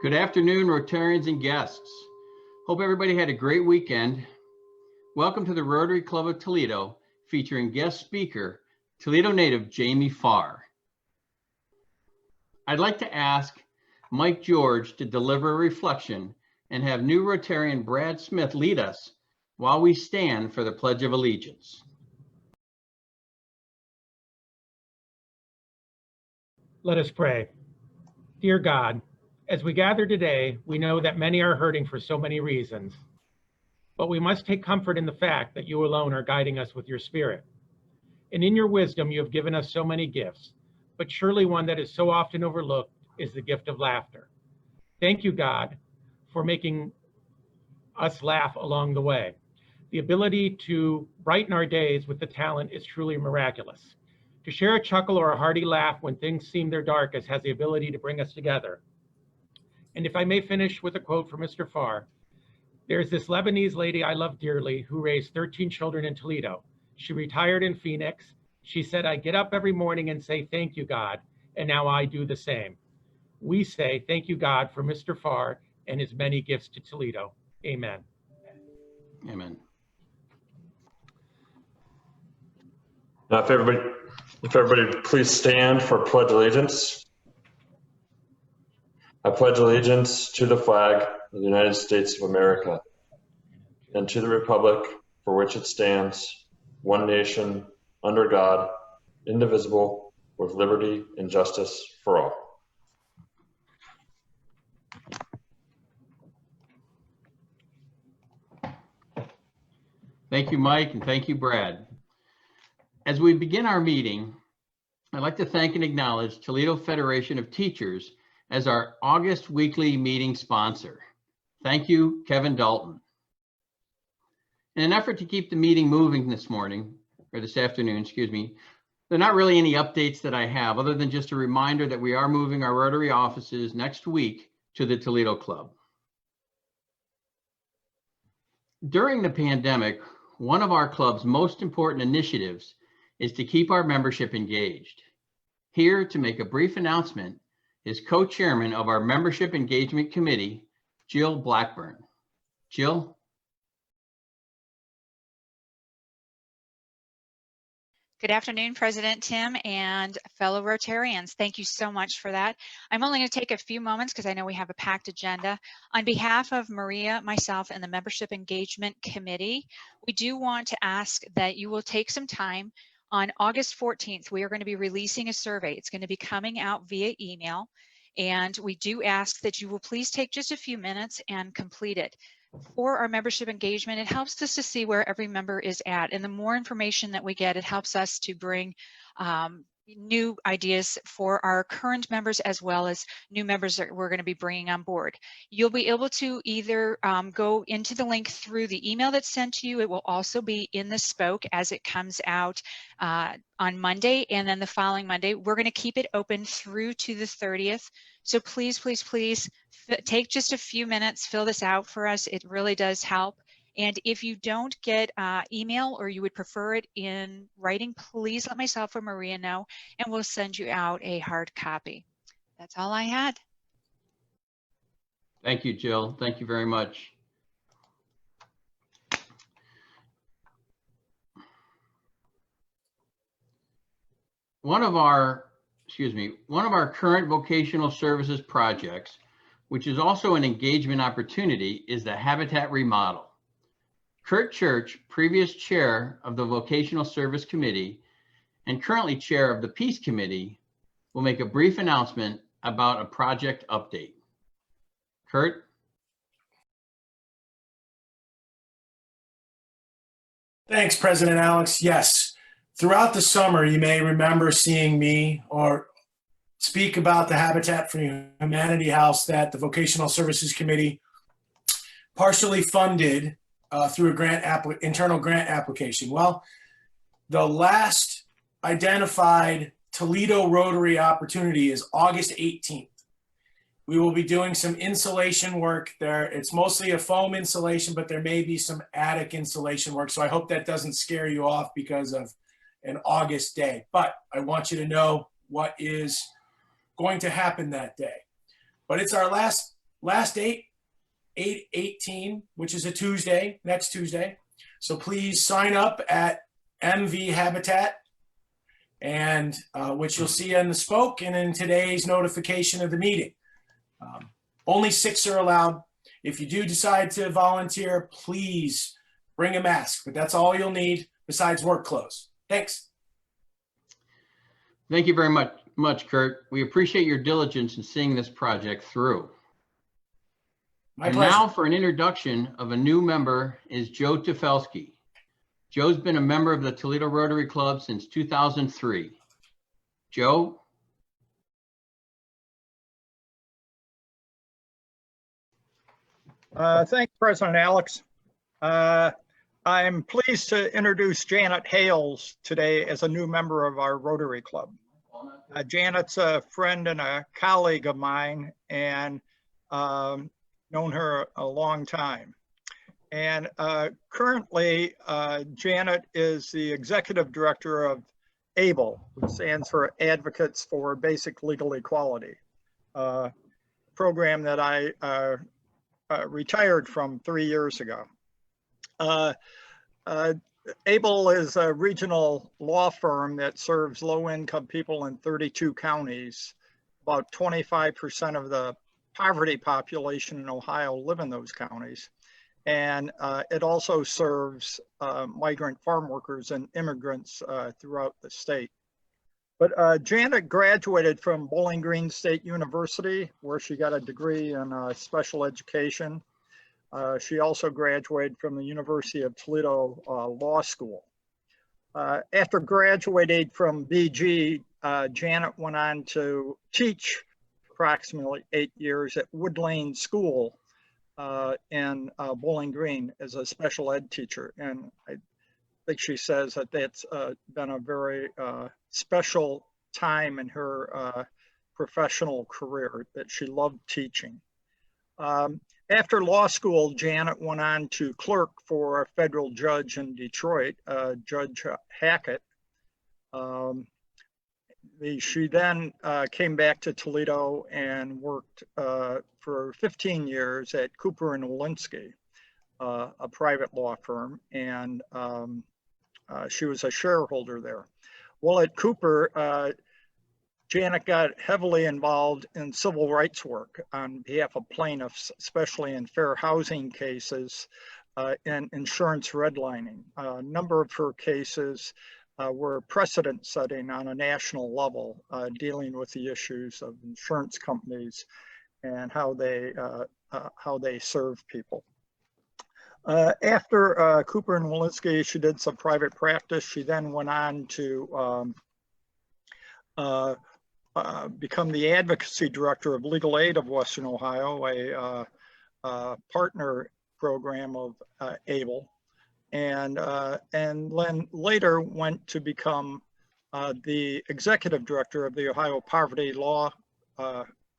Good afternoon, Rotarians and guests. Hope everybody had a great weekend. Welcome to the Rotary Club of Toledo, featuring guest speaker, Toledo native Jamie Farr. I'd like to ask Mike George to deliver a reflection and have new Rotarian Brad Smith lead us while we stand for the Pledge of Allegiance. Let us pray. Dear God, as we gather today, we know that many are hurting for so many reasons, but we must take comfort in the fact that you alone are guiding us with your Spirit. And in your wisdom, you have given us so many gifts, but surely one that is so often overlooked is the gift of laughter. Thank you, God, for making us laugh along the way. The ability to brighten our days with the talent is truly miraculous. To share a chuckle or a hearty laugh when things seem their darkest has the ability to bring us together. And if I may finish with a quote from Mr. Farr, there's this Lebanese lady I love dearly who raised 13 children in Toledo. She retired in Phoenix. She said, I get up every morning and say, thank you, God. And now I do the same. We say, thank you, God, for Mr. Farr and his many gifts to Toledo. Amen. Amen. Now, if everybody please stand for Pledge Allegiance. I pledge allegiance to the flag of the United States of America and to the republic for which it stands, one nation, under God, indivisible, with liberty and justice for all. Thank you, Mike, and thank you, Brad. As we begin our meeting, I'd like to thank and acknowledge Toledo Federation of Teachers as our August weekly meeting sponsor. Thank you, Kevin Dalton. In an effort to keep the meeting moving this afternoon, excuse me, there are not really any updates that I have other than just a reminder that we are moving our Rotary offices next week to the Toledo Club. During the pandemic, one of our club's most important initiatives is to keep our membership engaged. Here to make a brief announcement is co-chairman of our Membership Engagement Committee, Jill Blackburn. Jill? Good afternoon, President Tim and fellow Rotarians. Thank you so much for that. I'm only going to take a few moments because I know we have a packed agenda. On behalf of Maria, myself, and the Membership Engagement Committee, we do want to ask that you will take some time. On August 14th, we are going to be releasing a survey. It's going to be coming out via email, and we do ask that you will please take just a few minutes and complete it. For our membership engagement, it helps us to see where every member is at, and the more information that we get, it helps us to bring new ideas for our current members as well as new members that we're going to be bringing on board. You'll be able to either go into the link through the email that's sent to you. It will also be in the spoke as it comes out on Monday, and then the following Monday. We're going to keep it open through to the 30th. So please, please, please take just a few minutes, fill this out for us. It really does help. And if you don't get email or you would prefer it in writing, please let myself or Maria know, and we'll send you out a hard copy. That's all I had. Thank you, Jill. Thank you very much. One of our current vocational services projects, which is also an engagement opportunity, is the Habitat Remodel. Kurt Church, previous chair of the Vocational Service Committee and currently chair of the Peace Committee, will make a brief announcement about a project update. Kurt? Thanks, President Alex. Yes, throughout the summer, you may remember seeing me or speak about the Habitat for Humanity house that the Vocational Services Committee partially funded through a internal grant application. Well, the last identified Toledo Rotary opportunity is August 18th. We will be doing some insulation work there. It's mostly a foam insulation, but there may be some attic insulation work. So I hope that doesn't scare you off because of an August day. But I want you to know what is going to happen that day. But it's our last Last date, 8/18, which is a Tuesday, next Tuesday. So please sign up at MV Habitat, and which you'll see on the spoke and in today's notification of the meeting. Only 6 are allowed. If you do decide to volunteer, please bring a mask, but that's all you'll need besides work clothes. Thanks. Thank you very much, Kurt. We appreciate your diligence in seeing this project through. My And pleasure. now for an introduction of a new member is Joe Tefelsky. Joe's been a member of the Toledo Rotary Club since 2003. Joe? Thanks, President Alex. I'm pleased to introduce Janet Hales today as a new member of our Rotary Club. Janet's a friend and a colleague of mine, and known her a long time. And currently, Janet is the executive director of ABLE, which stands for Advocates for Basic Legal Equality, program that I retired from 3 years ago. ABLE is a regional law firm that serves low-income people in 32 counties. About 25% of the poverty population in Ohio live in those counties. And it also serves migrant farm workers and immigrants throughout the state. But Janet graduated from Bowling Green State University, where she got a degree in special education. She also graduated from the University of Toledo Law School. After graduating from BG, Janet went on to teach approximately 8 years at Wood Lane School in Bowling Green as a special ed teacher. And I think she says that that's been a very special time in her professional career, that she loved teaching. After law school, Janet went on to clerk for a federal judge in Detroit, Judge Hackett. She then came back to Toledo and worked for 15 years at Cooper & Walensky, a private law firm, and she was a shareholder there. While at Cooper, Janet got heavily involved in civil rights work on behalf of plaintiffs, especially in fair housing cases and insurance redlining. A number of her cases were precedent setting on a national level, dealing with the issues of insurance companies and how they serve people. After Cooper & Walensky, she did some private practice. She then went on to become the advocacy director of Legal Aid of Western Ohio, a partner program of ABLE, and then later went to become the executive director of the Ohio Poverty Law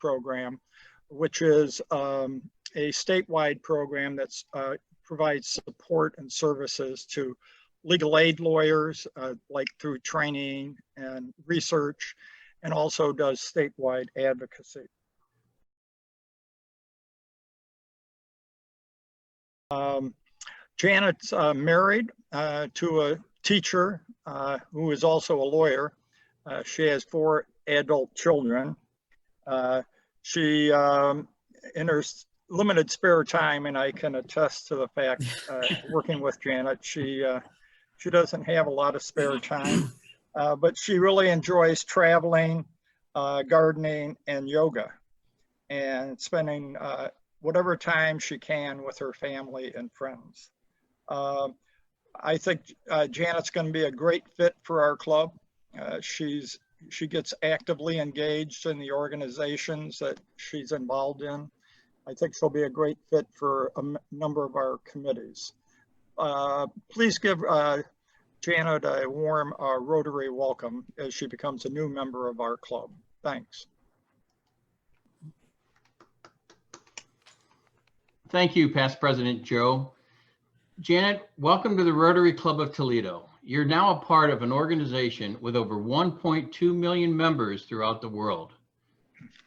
Program, which is a statewide program that provides support and services to legal aid lawyers, like through training and research, and also does statewide advocacy. Janet's married to a teacher who is also a lawyer. She has 4 adult children. She, in her limited spare time, and I can attest to the fact, working with Janet, she doesn't have a lot of spare time. But she really enjoys traveling, gardening, and yoga, and spending whatever time she can with her family and friends. I think Janet's going to be a great fit for our club. She gets actively engaged in the organizations that she's involved in. I think she'll be a great fit for a number of our committees. Please give Janet a warm Rotary welcome as she becomes a new member of our club. Thanks. Thank you, Past President Joe. Janet, welcome to the Rotary Club of Toledo. You're now a part of an organization with over 1.2 million members throughout the world.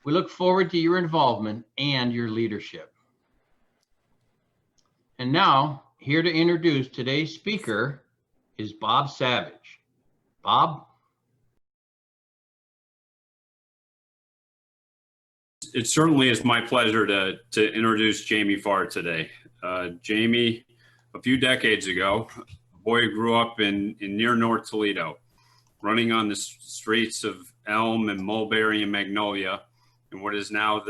We look forward to your involvement and your leadership. And now, here to introduce today's speaker is Bob Savage. Bob? It certainly is my pleasure to introduce Jamie Farr today. Jamie, a few decades ago, a boy who grew up in near North Toledo, running on the streets of Elm and Mulberry and Magnolia in what is now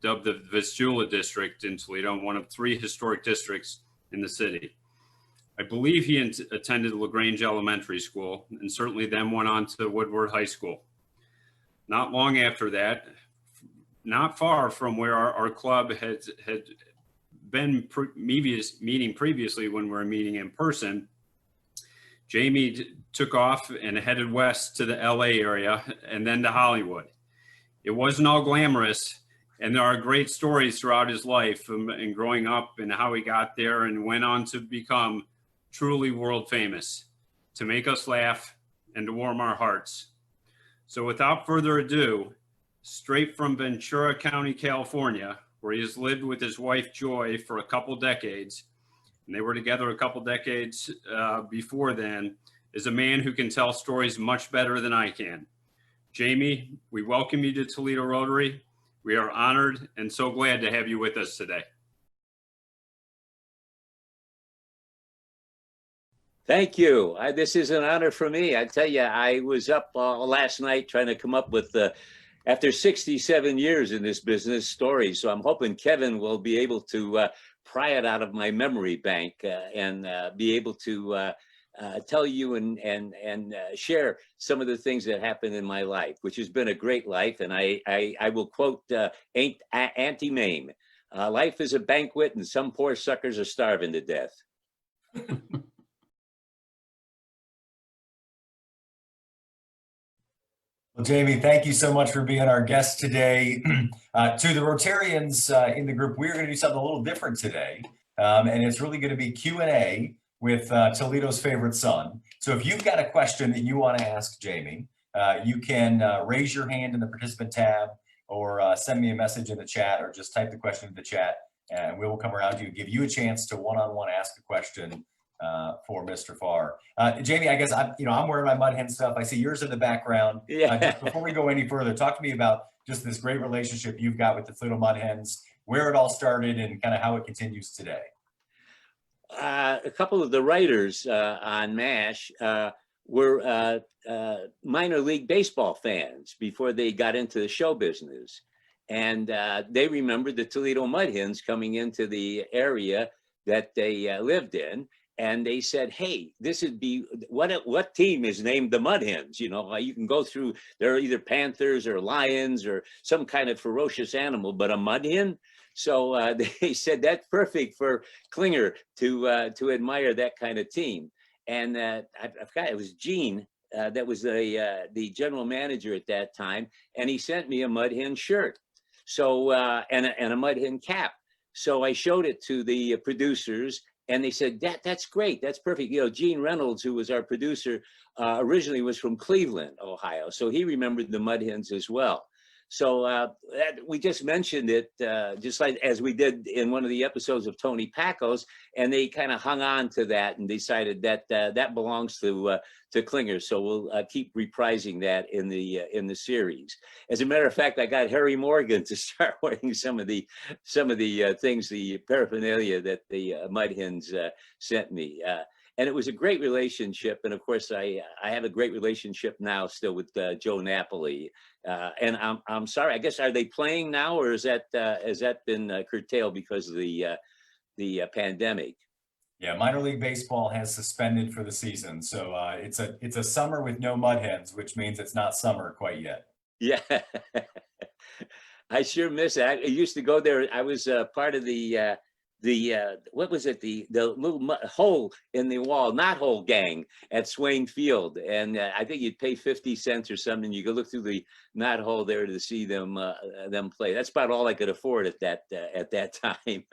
dubbed the Vistula district in Toledo, and one of 3 historic districts in the city. I believe he attended LaGrange Elementary School and certainly then went on to Woodward High School. Not long after that, not far from where our club had been meeting previously when we were meeting in person, Jamie took off and headed west to the LA area and then to Hollywood. It wasn't all glamorous, and there are great stories throughout his life and growing up and how he got there and went on to become truly world famous, to make us laugh and to warm our hearts. So without further ado, straight from Ventura County, California, where he has lived with his wife, Joy, for a couple decades, and they were together a couple decades before then, is a man who can tell stories much better than I can. Jamie, we welcome you to Toledo Rotary. We are honored and so glad to have you with us today. Thank you. This is an honor for me. I tell you, I was up last night trying to come up with after 67 years in this business story. So I'm hoping Kevin will be able to pry it out of my memory bank and be able to tell you and share some of the things that happened in my life, which has been a great life. And I will quote Auntie Mame, life is a banquet and some poor suckers are starving to death. Well, Jamie, thank you so much for being our guest today. To the Rotarians in the group, we're going to do something a little different today. And it's really going to be Q&A with Toledo's favorite son. So if you've got a question that you want to ask Jamie, you can raise your hand in the participant tab or send me a message in the chat or just type the question in the chat and we will come around to you, give you a chance to one-on-one ask a question for Mr. Farr. Jamie, I guess I'm wearing my Mud Hen stuff. I see yours in the background. Yeah. Just before we go any further, talk to me about just this great relationship you've got with the Toledo Mud Hens, where it all started and kind of how it continues today. A couple of the writers on MASH were minor league baseball fans before they got into the show business. And they remembered the Toledo Mud Hens coming into the area that they lived in. And they said, hey, this would be, what team is named the Mud Hens? You know, you can go through, they're either panthers or lions or some kind of ferocious animal, but a mud hen? So they said that's perfect for Klinger to admire that kind of team. And I forgot, it was Gene that was the general manager at that time. And he sent me a Mud Hen shirt. So, and a Mud Hen cap. So I showed it to the producers. And they said, that's great, that's perfect. You know, Gene Reynolds, who was our producer, originally was from Cleveland, Ohio. So he remembered the Mud Hens as well. So we just mentioned it, just like as we did in one of the episodes of Tony Packo's, and they kind of hung on to that and decided that that belongs to Klinger. So we'll keep reprising that in the series. As a matter of fact, I got Harry Morgan to start wearing some of the things, the paraphernalia that the Mud Hens sent me. And it was a great relationship. And of course, I have a great relationship now still with Joe Napoli. And I'm sorry, I guess, are they playing now, or has that been curtailed because of the pandemic? Yeah, minor league baseball has suspended for the season. So it's a summer with no Mud Hens, which means it's not summer quite yet. Yeah, I sure miss it. I used to go there. I was part of the what was it, the little hole in the wall, knothole gang at Swain Field, and I think you'd pay 50 cents or something. You could look through the knothole there to see them play. That's about all I could afford at that time.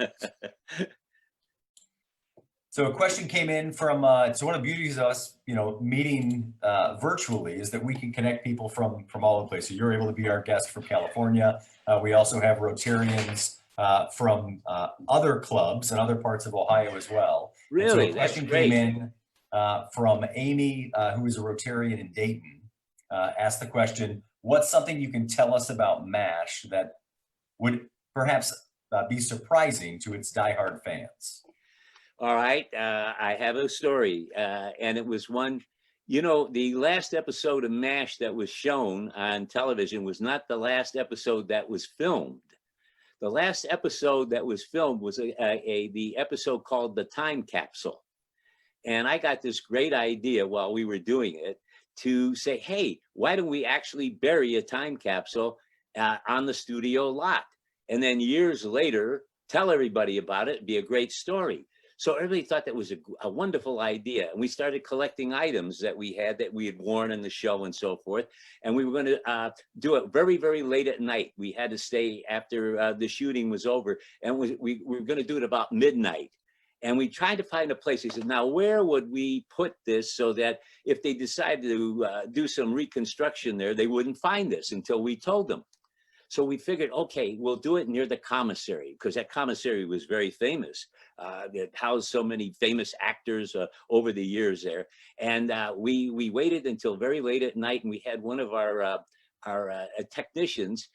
So a question came in from, so one of the beauties of us, meeting virtually is that we can connect people from all over the place. So you're able to be our guest from California. We also have Rotarians from other clubs and other parts of Ohio as well. Really? So a question came in from Amy, who is a Rotarian in Dayton, asked the question, what's something you can tell us about MASH that would perhaps be surprising to its diehard fans? All right, I have a story, and it was one, the last episode of MASH that was shown on television was not the last episode that was filmed. The last episode that was filmed was the episode called The Time Capsule. And I got this great idea while we were doing it to say, hey, why don't we actually bury a time capsule on the studio lot? And then years later, tell everybody about it. It'd be a great story. So everybody thought that was a wonderful idea. And we started collecting items that we had worn in the show and so forth. And we were going to do it very, very late at night. We had to stay after the shooting was over. And we were going to do it about midnight. And we tried to find a place. He said, now, where would we put this so that if they decided to do some reconstruction there, they wouldn't find this until we told them. So we figured, okay, we'll do it near the commissary, because that commissary was very famous. It housed so many famous actors over the years there. And we waited until very late at night, and we had one of our technicians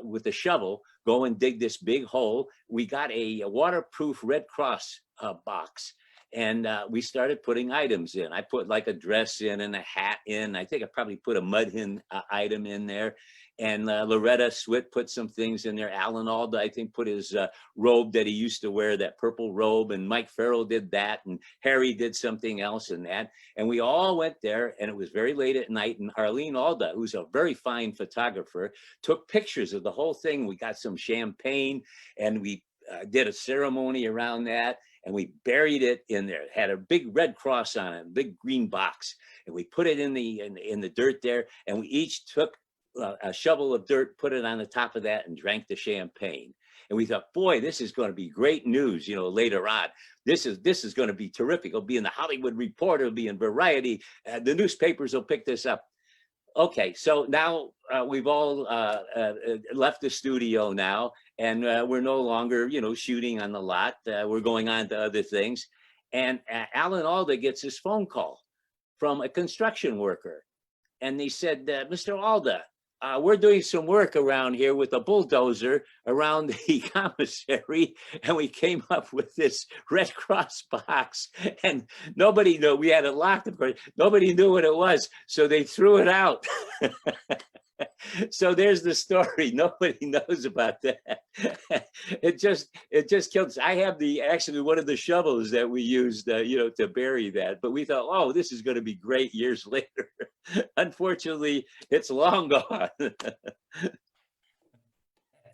with a shovel go and dig this big hole. We got a waterproof Red Cross box, and we started putting items in. I put like a dress in and a hat in. I think I probably put a mud hen item in there. And Loretta Swit put some things in there. Alan Alda, I think, put his robe that he used to wear, that purple robe. And Mike Farrell did that. And Harry did something else in that. And we all went there, and it was very late at night. And Arlene Alda, who's a very fine photographer, took pictures of the whole thing. We got some champagne, and we did a ceremony around that. And we buried it in there. It had a big red cross on it, a big green box. And we put it in the dirt there. And we each took a shovel of dirt, put it on the top of that, and drank the champagne. And we thought, boy, this is going to be great news, later on. This is going to be terrific. It'll be in the Hollywood Reporter, it'll be in Variety. The newspapers will pick this up. Okay, so now we've all left the studio now, and we're no longer, shooting on the lot. We're going on to other things. And Alan Alda gets his phone call from a construction worker. And they said, Mr. Alda, we're doing some work around here with a bulldozer around the commissary, and we came up with this Red Cross box, and nobody knew. We had it locked, of course. Nobody knew what it was, so they threw it out. So there's the story. Nobody knows about that. It just killed us. I have actually one of the shovels that we used, to bury that. But we thought, oh, this is going to be great years later. Unfortunately, it's long gone. That's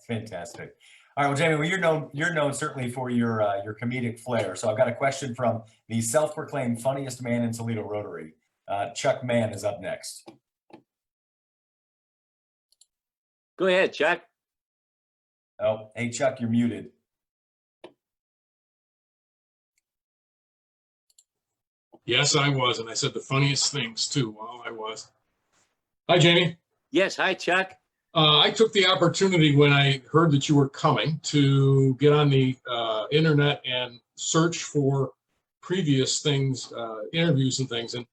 fantastic. All right, well, Jamie, well, you're known certainly for your comedic flair. So I've got a question from the self-proclaimed funniest man in Toledo Rotary. Chuck Mann is up next. Go ahead, Chuck. Oh, hey, Chuck, you're muted. Yes, I was. And I said the funniest things too while I was. Hi, Jamie. Yes. Hi, Chuck. I took the opportunity when I heard that you were coming to get on the internet and search for previous things, interviews and things. And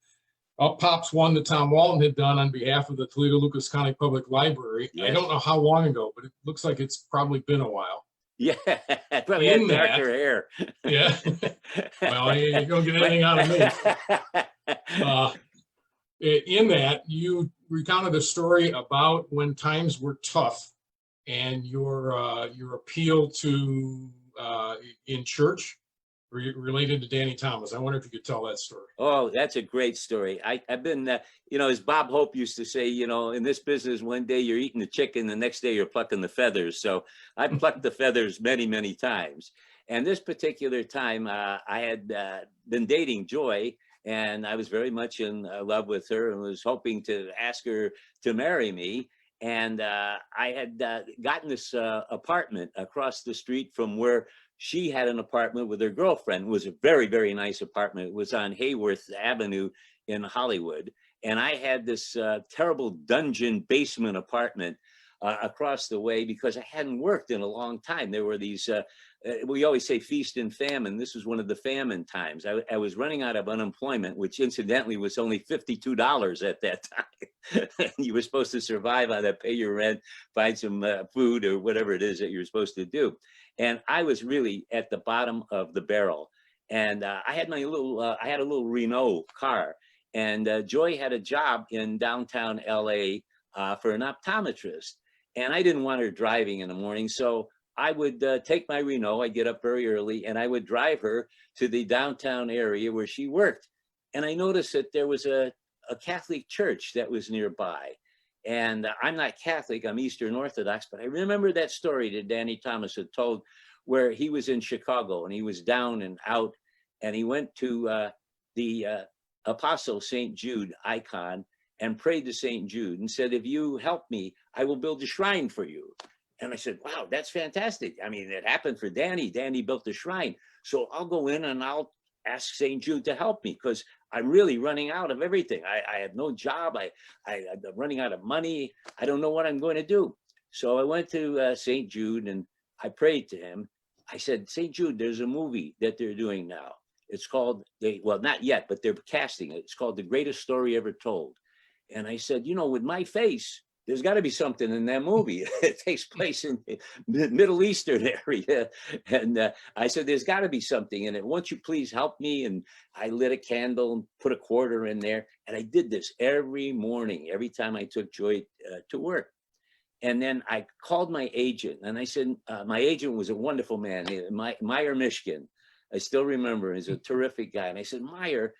up pops one that Tom Walton had done on behalf of the Toledo Lucas County Public Library. Yes. I don't know how long ago, but it looks like it's probably been a while. Yeah, probably had darker hair. Yeah. Well, you don't get anything out of me. In that, you recounted a story about when times were tough and your appeal to in church related to Danny Thomas. I wonder if you could tell that story. Oh, that's a great story. I've been, as Bob Hope used to say, in this business, one day you're eating the chicken, the next day you're plucking the feathers. So I plucked the feathers many, many times. And this particular time, I had been dating Joy, and I was very much in love with her and was hoping to ask her to marry me. And I had gotten this apartment across the street from where she had an apartment with her girlfriend. It was a very, very nice apartment. It was on Hayworth Avenue in Hollywood. And I had this terrible dungeon basement apartment across the way because I hadn't worked in a long time. There were these, we always say feast and famine. This was one of the famine times. I was running out of unemployment, which incidentally was only $52 at that time. You were supposed to survive on that, pay your rent, find some food or whatever it is that you're supposed to do. And I was really at the bottom of the barrel. And I had my little, I had a little Renault car. And Joy had a job in downtown LA for an optometrist. And I didn't want her driving in the morning. So I would take my Renault, I'd get up very early, and I would drive her to the downtown area where she worked. And I noticed that there was a Catholic church that was nearby. And I'm not Catholic, I'm Eastern Orthodox, but I remember that story that Danny Thomas had told where he was in Chicago and he was down and out, and he went to the Apostle St. Jude icon and prayed to St. Jude and said, if you help me, I will build a shrine for you. And I said, wow, that's fantastic. I mean, it happened for Danny. Danny built the shrine. So I'll go in and I'll ask St. Jude to help me because I'm really running out of everything. I have no job. I'm running out of money. I don't know what I'm going to do. So I went to St. Jude and I prayed to him. I said, St. Jude, there's a movie that they're doing now. It's called, well, not yet, but they're casting it. It's called The Greatest Story Ever Told. And I said, you know, with my face, there's got to be something in that movie. It takes place in the Middle Eastern area. And I said, there's got to be something in it. Won't you please help me? And I lit a candle and put a quarter in there. And I did this every morning, every time I took Joy to work. And then I called my agent and I said, my agent was a wonderful man, Meyer Mishkin. I still remember, he's a terrific guy. And I said, Meyer,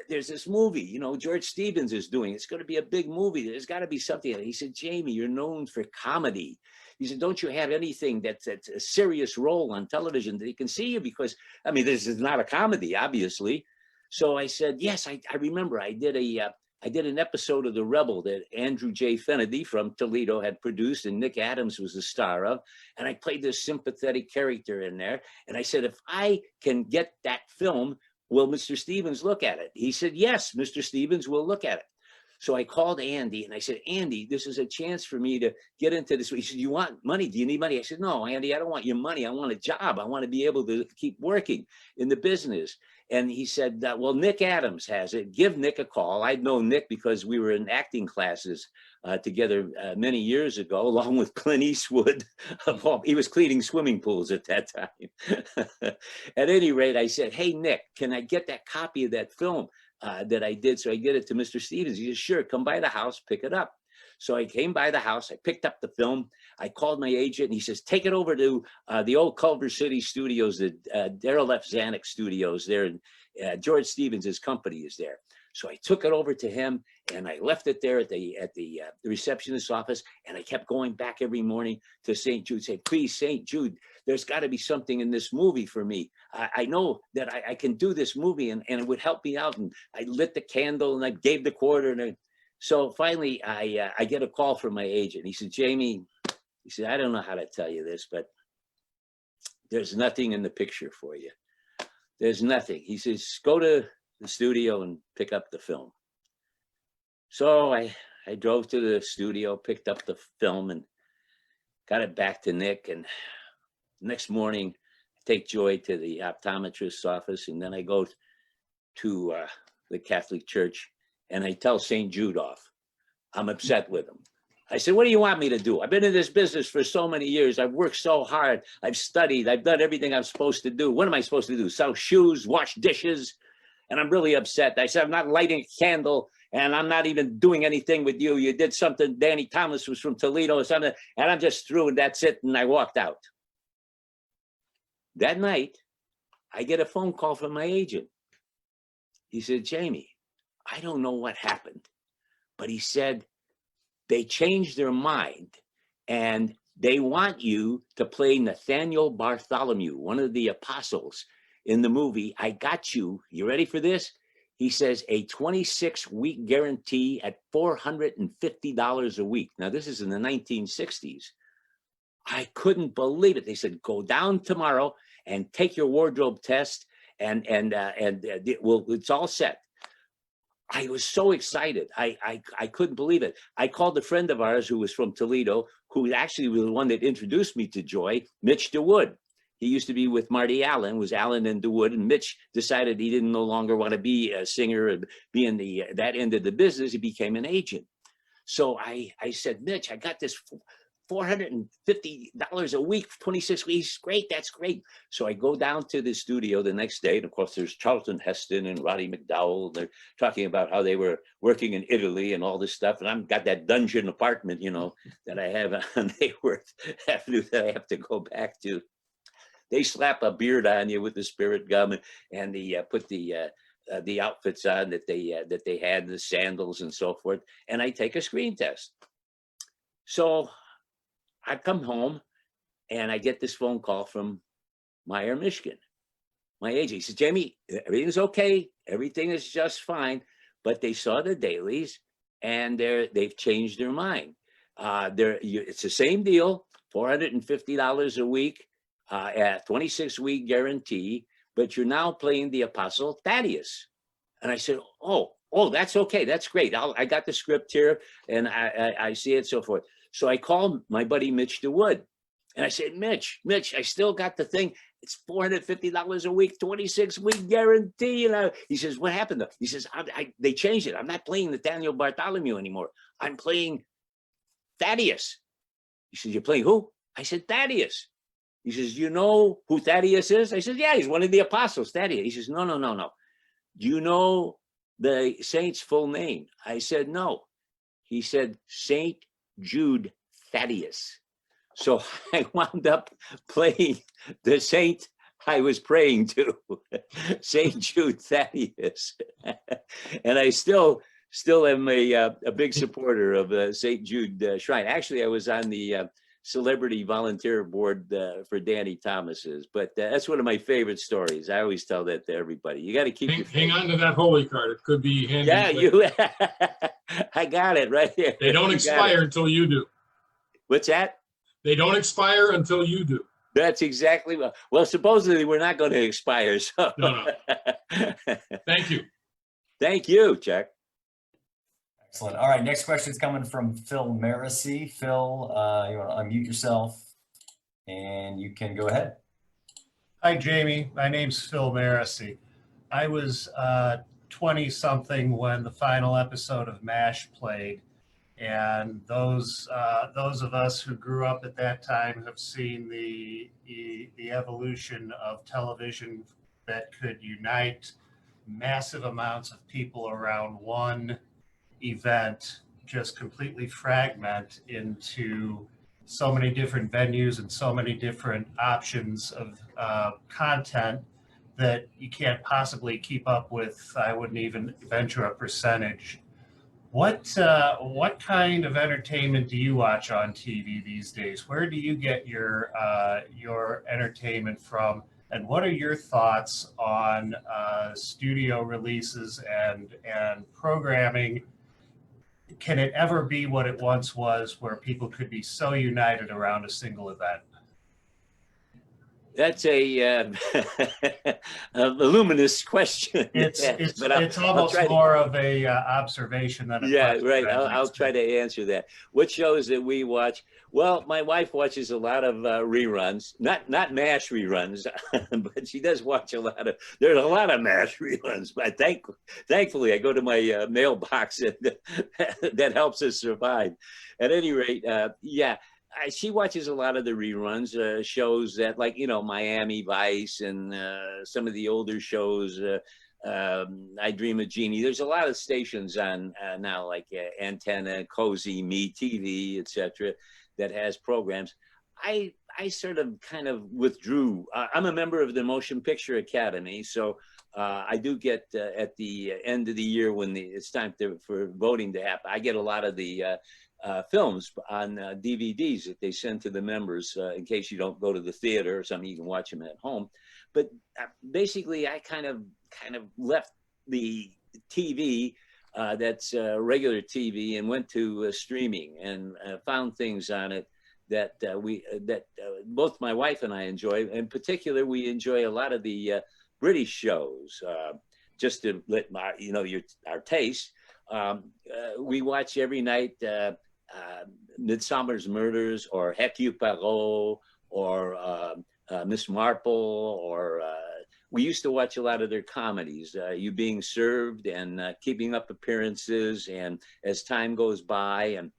there's this movie, you know, George Stevens is doing. It's going to be a big movie. There's got to be something. And he said, Jamie, you're known for comedy. He said, don't you have anything that's a serious role on television that he can see you? Because, I mean, this is not a comedy, obviously. So I said, yes, I remember. I did an episode of The Rebel that Andrew J. Fennedy from Toledo had produced and Nick Adams was the star of. And I played this sympathetic character in there. And I said, if I can get that film, will Mr. Stevens look at it? He said, yes, Mr. Stevens will look at it. So I called Andy and I said, Andy, this is a chance for me to get into this. He said, you want money? Do you need money? I said, no, Andy, I don't want your money. I want a job. I want to be able to keep working in the business. And he said, well, Nick Adams has it. Give Nick a call. I'd known Nick because we were in acting classes together many years ago, along with Clint Eastwood. He was cleaning swimming pools at that time. At any rate, I said, hey, Nick, can I get that copy of that film that I did? So I get it to Mr. Stevens. He said, sure, come by the house, pick it up. So I came by the house, I picked up the film, I called my agent and he says, take it over to the old Culver City studios, the Daryl F. Zanuck studios there, and George Stevens' company is there. So I took it over to him and I left it there at the receptionist's office, and I kept going back every morning to St. Jude, say, please, St. Jude, there's got to be something in this movie for me. I know that I can do this movie and it would help me out. And I lit the candle and I gave the quarter. And so finally I get a call from my agent. He said, Jamie, he said, I don't know how to tell you this, but there's nothing in the picture for you. There's nothing. He says, go to the studio and pick up the film. So I drove to the studio, picked up the film and got it back to Nick. And next morning, I take Joy to the optometrist's office, and then I go to the Catholic Church and I tell St. Jude off. I'm upset with him. I said, what do you want me to do? I've been in this business for so many years. I've worked so hard. I've studied. I've done everything I'm supposed to do. What am I supposed to do? Sell shoes, wash dishes? And I'm really upset. I said, I'm not lighting a candle and I'm not even doing anything with you. You did something. Danny Thomas was from Toledo or something. And I'm just through and that's it. And I walked out. That night, I get a phone call from my agent. He said, Jamie, I don't know what happened, but he said, they changed their mind and they want you to play Nathaniel Bartholomew, one of the apostles in the movie. I got you. You ready for this? He says a 26-week guarantee at $450 a week. Now, this is in the 1960s. I couldn't believe it. They said, go down tomorrow and take your wardrobe test, and it's all set. I was so excited. I couldn't believe it. I called a friend of ours who was from Toledo, who actually was the one that introduced me to Joy, Mitch DeWood. He used to be with Marty Allen, was Allen and DeWood, and Mitch decided he didn't no longer want to be a singer and be in that end of the business. He became an agent. So I said, Mitch, I got this $450 a week, 26 weeks. Great, that's great. So I go down to the studio the next day, and of course there's Charlton Heston and Roddy McDowell. They're talking about how they were working in Italy and all this stuff. And I've got that dungeon apartment, you know, that I have on Hayworth Avenue that I have to go back to. They slap a beard on you with the spirit gum, and they put the outfits on that they had, the sandals and so forth. And I take a screen test. So I come home and I get this phone call from Meyer, Michigan, my agent. He says, Jamie, everything's okay. Everything is just fine. But they saw the dailies and they've changed their mind. It's the same deal, $450 a week at 26-week guarantee, but you're now playing the Apostle Thaddeus. And I said, oh, that's okay. That's great. I got the script here and I see it, so forth. So I called my buddy Mitch DeWood, and I said, Mitch, I still got the thing. It's $450 a week, 26-week guarantee. You know, he says, what happened though? He says, they changed it. I'm not playing Nathaniel Bartholomew anymore. I'm playing Thaddeus. He says, you're playing who? I said, Thaddeus. He says, you know who Thaddeus is? I said, yeah, he's one of the apostles, Thaddeus. He says, no. Do you know the saint's full name? I said, no. He said, Saint Jude Thaddeus. So I wound up playing the saint I was praying to, Saint Jude Thaddeus. And I still am a big supporter of Saint Jude Shrine. Actually, I was on the celebrity volunteer board for Danny Thomas's, but that's one of my favorite stories. I always tell that to everybody. You got to keep hang on to that holy card. It could be handy. Yeah, I got it right here. They don't expire until you do. What's that? They don't expire until you do. That's exactly what. Well, supposedly we're not going to expire. So no. Thank you. Thank you, Chuck. Excellent. All right, next question is coming from Phil Marissy. Phil, you want to unmute yourself and you can go ahead. Hi, Jamie. My name's Phil Marissy. I was 20-something when the final episode of MASH played, and those of us who grew up at that time have seen the evolution of television that could unite massive amounts of people around one event, just completely fragment into so many different venues and so many different options of content that you can't possibly keep up with. I wouldn't even venture a percentage. What kind of entertainment do you watch on TV these days? Where do you get your entertainment from? And what are your thoughts on studio releases and programming? Can it ever be what it once was, where people could be so united around a single event? That's a luminous question. It's almost more of a observation than a question. Right. I'll try to answer that. What shows that we watch? Well, my wife watches a lot of reruns, not MASH reruns, but she does watch a lot of. There's a lot of MASH reruns, but thankfully I go to my mailbox and that helps us survive. At any rate, yeah. She watches a lot of the reruns, shows that, like, you know, Miami Vice and some of the older shows, I Dream of Jeannie. There's a lot of stations on now, like Antenna, Cozy, Me TV, etc., that has programs. I sort of kind of withdrew. I'm a member of the Motion Picture Academy, so I do get at the end of the year when it's time for voting to happen, I get a lot of the films on DVDs that they send to the members in case you don't go to the theater or something. You can watch them at home. But basically, I kind of left the TV that's regular TV and went to streaming and found things on it that both my wife and I enjoy. In particular, we enjoy a lot of the British shows. Just to let our taste. We watch every night Midsummer's Murders or Hercule Poirot or Miss Marple, or we used to watch a lot of their comedies, You Being Served and Keeping Up Appearances, and As Time Goes By and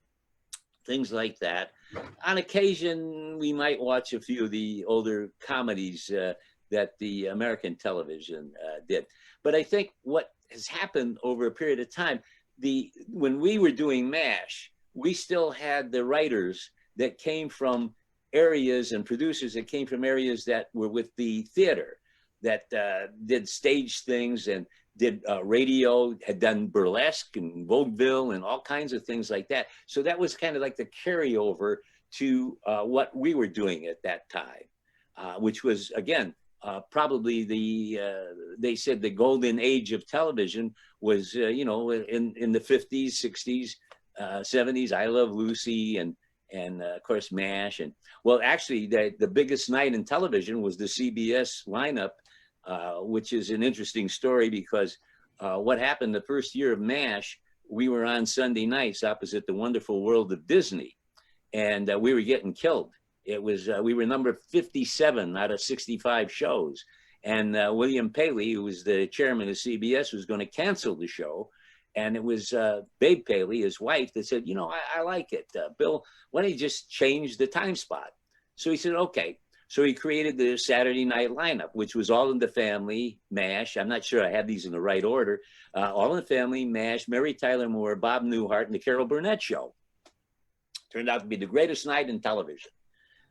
things like that. On occasion, we might watch a few of the older comedies that the American television did. But I think what has happened over a period of time, when we were doing MASH, we still had the writers that came from areas and producers that came from areas that were with the theater, that did stage things and did radio, had done burlesque and vaudeville and all kinds of things like that. So that was kind of like the carryover to what we were doing at that time, which was, again, probably they said the golden age of television was, in the 50s, 60s, 70s, I Love Lucy and of course MASH. And well, actually the biggest night in television was the CBS lineup, which is an interesting story because what happened the first year of MASH, we were on Sunday nights opposite the Wonderful World of Disney, and we were getting killed. It was, we were number 57 out of 65 shows. And William Paley, who was the chairman of CBS, was going to cancel the show. And it was Babe Paley, his wife, that said, I like it. Bill, why don't you just change the time spot? So he said, okay. So he created the Saturday night lineup, which was All in the Family, MASH. I'm not sure I have these in the right order. All in the Family, MASH, Mary Tyler Moore, Bob Newhart, and the Carol Burnett Show. Turned out to be the greatest night in television.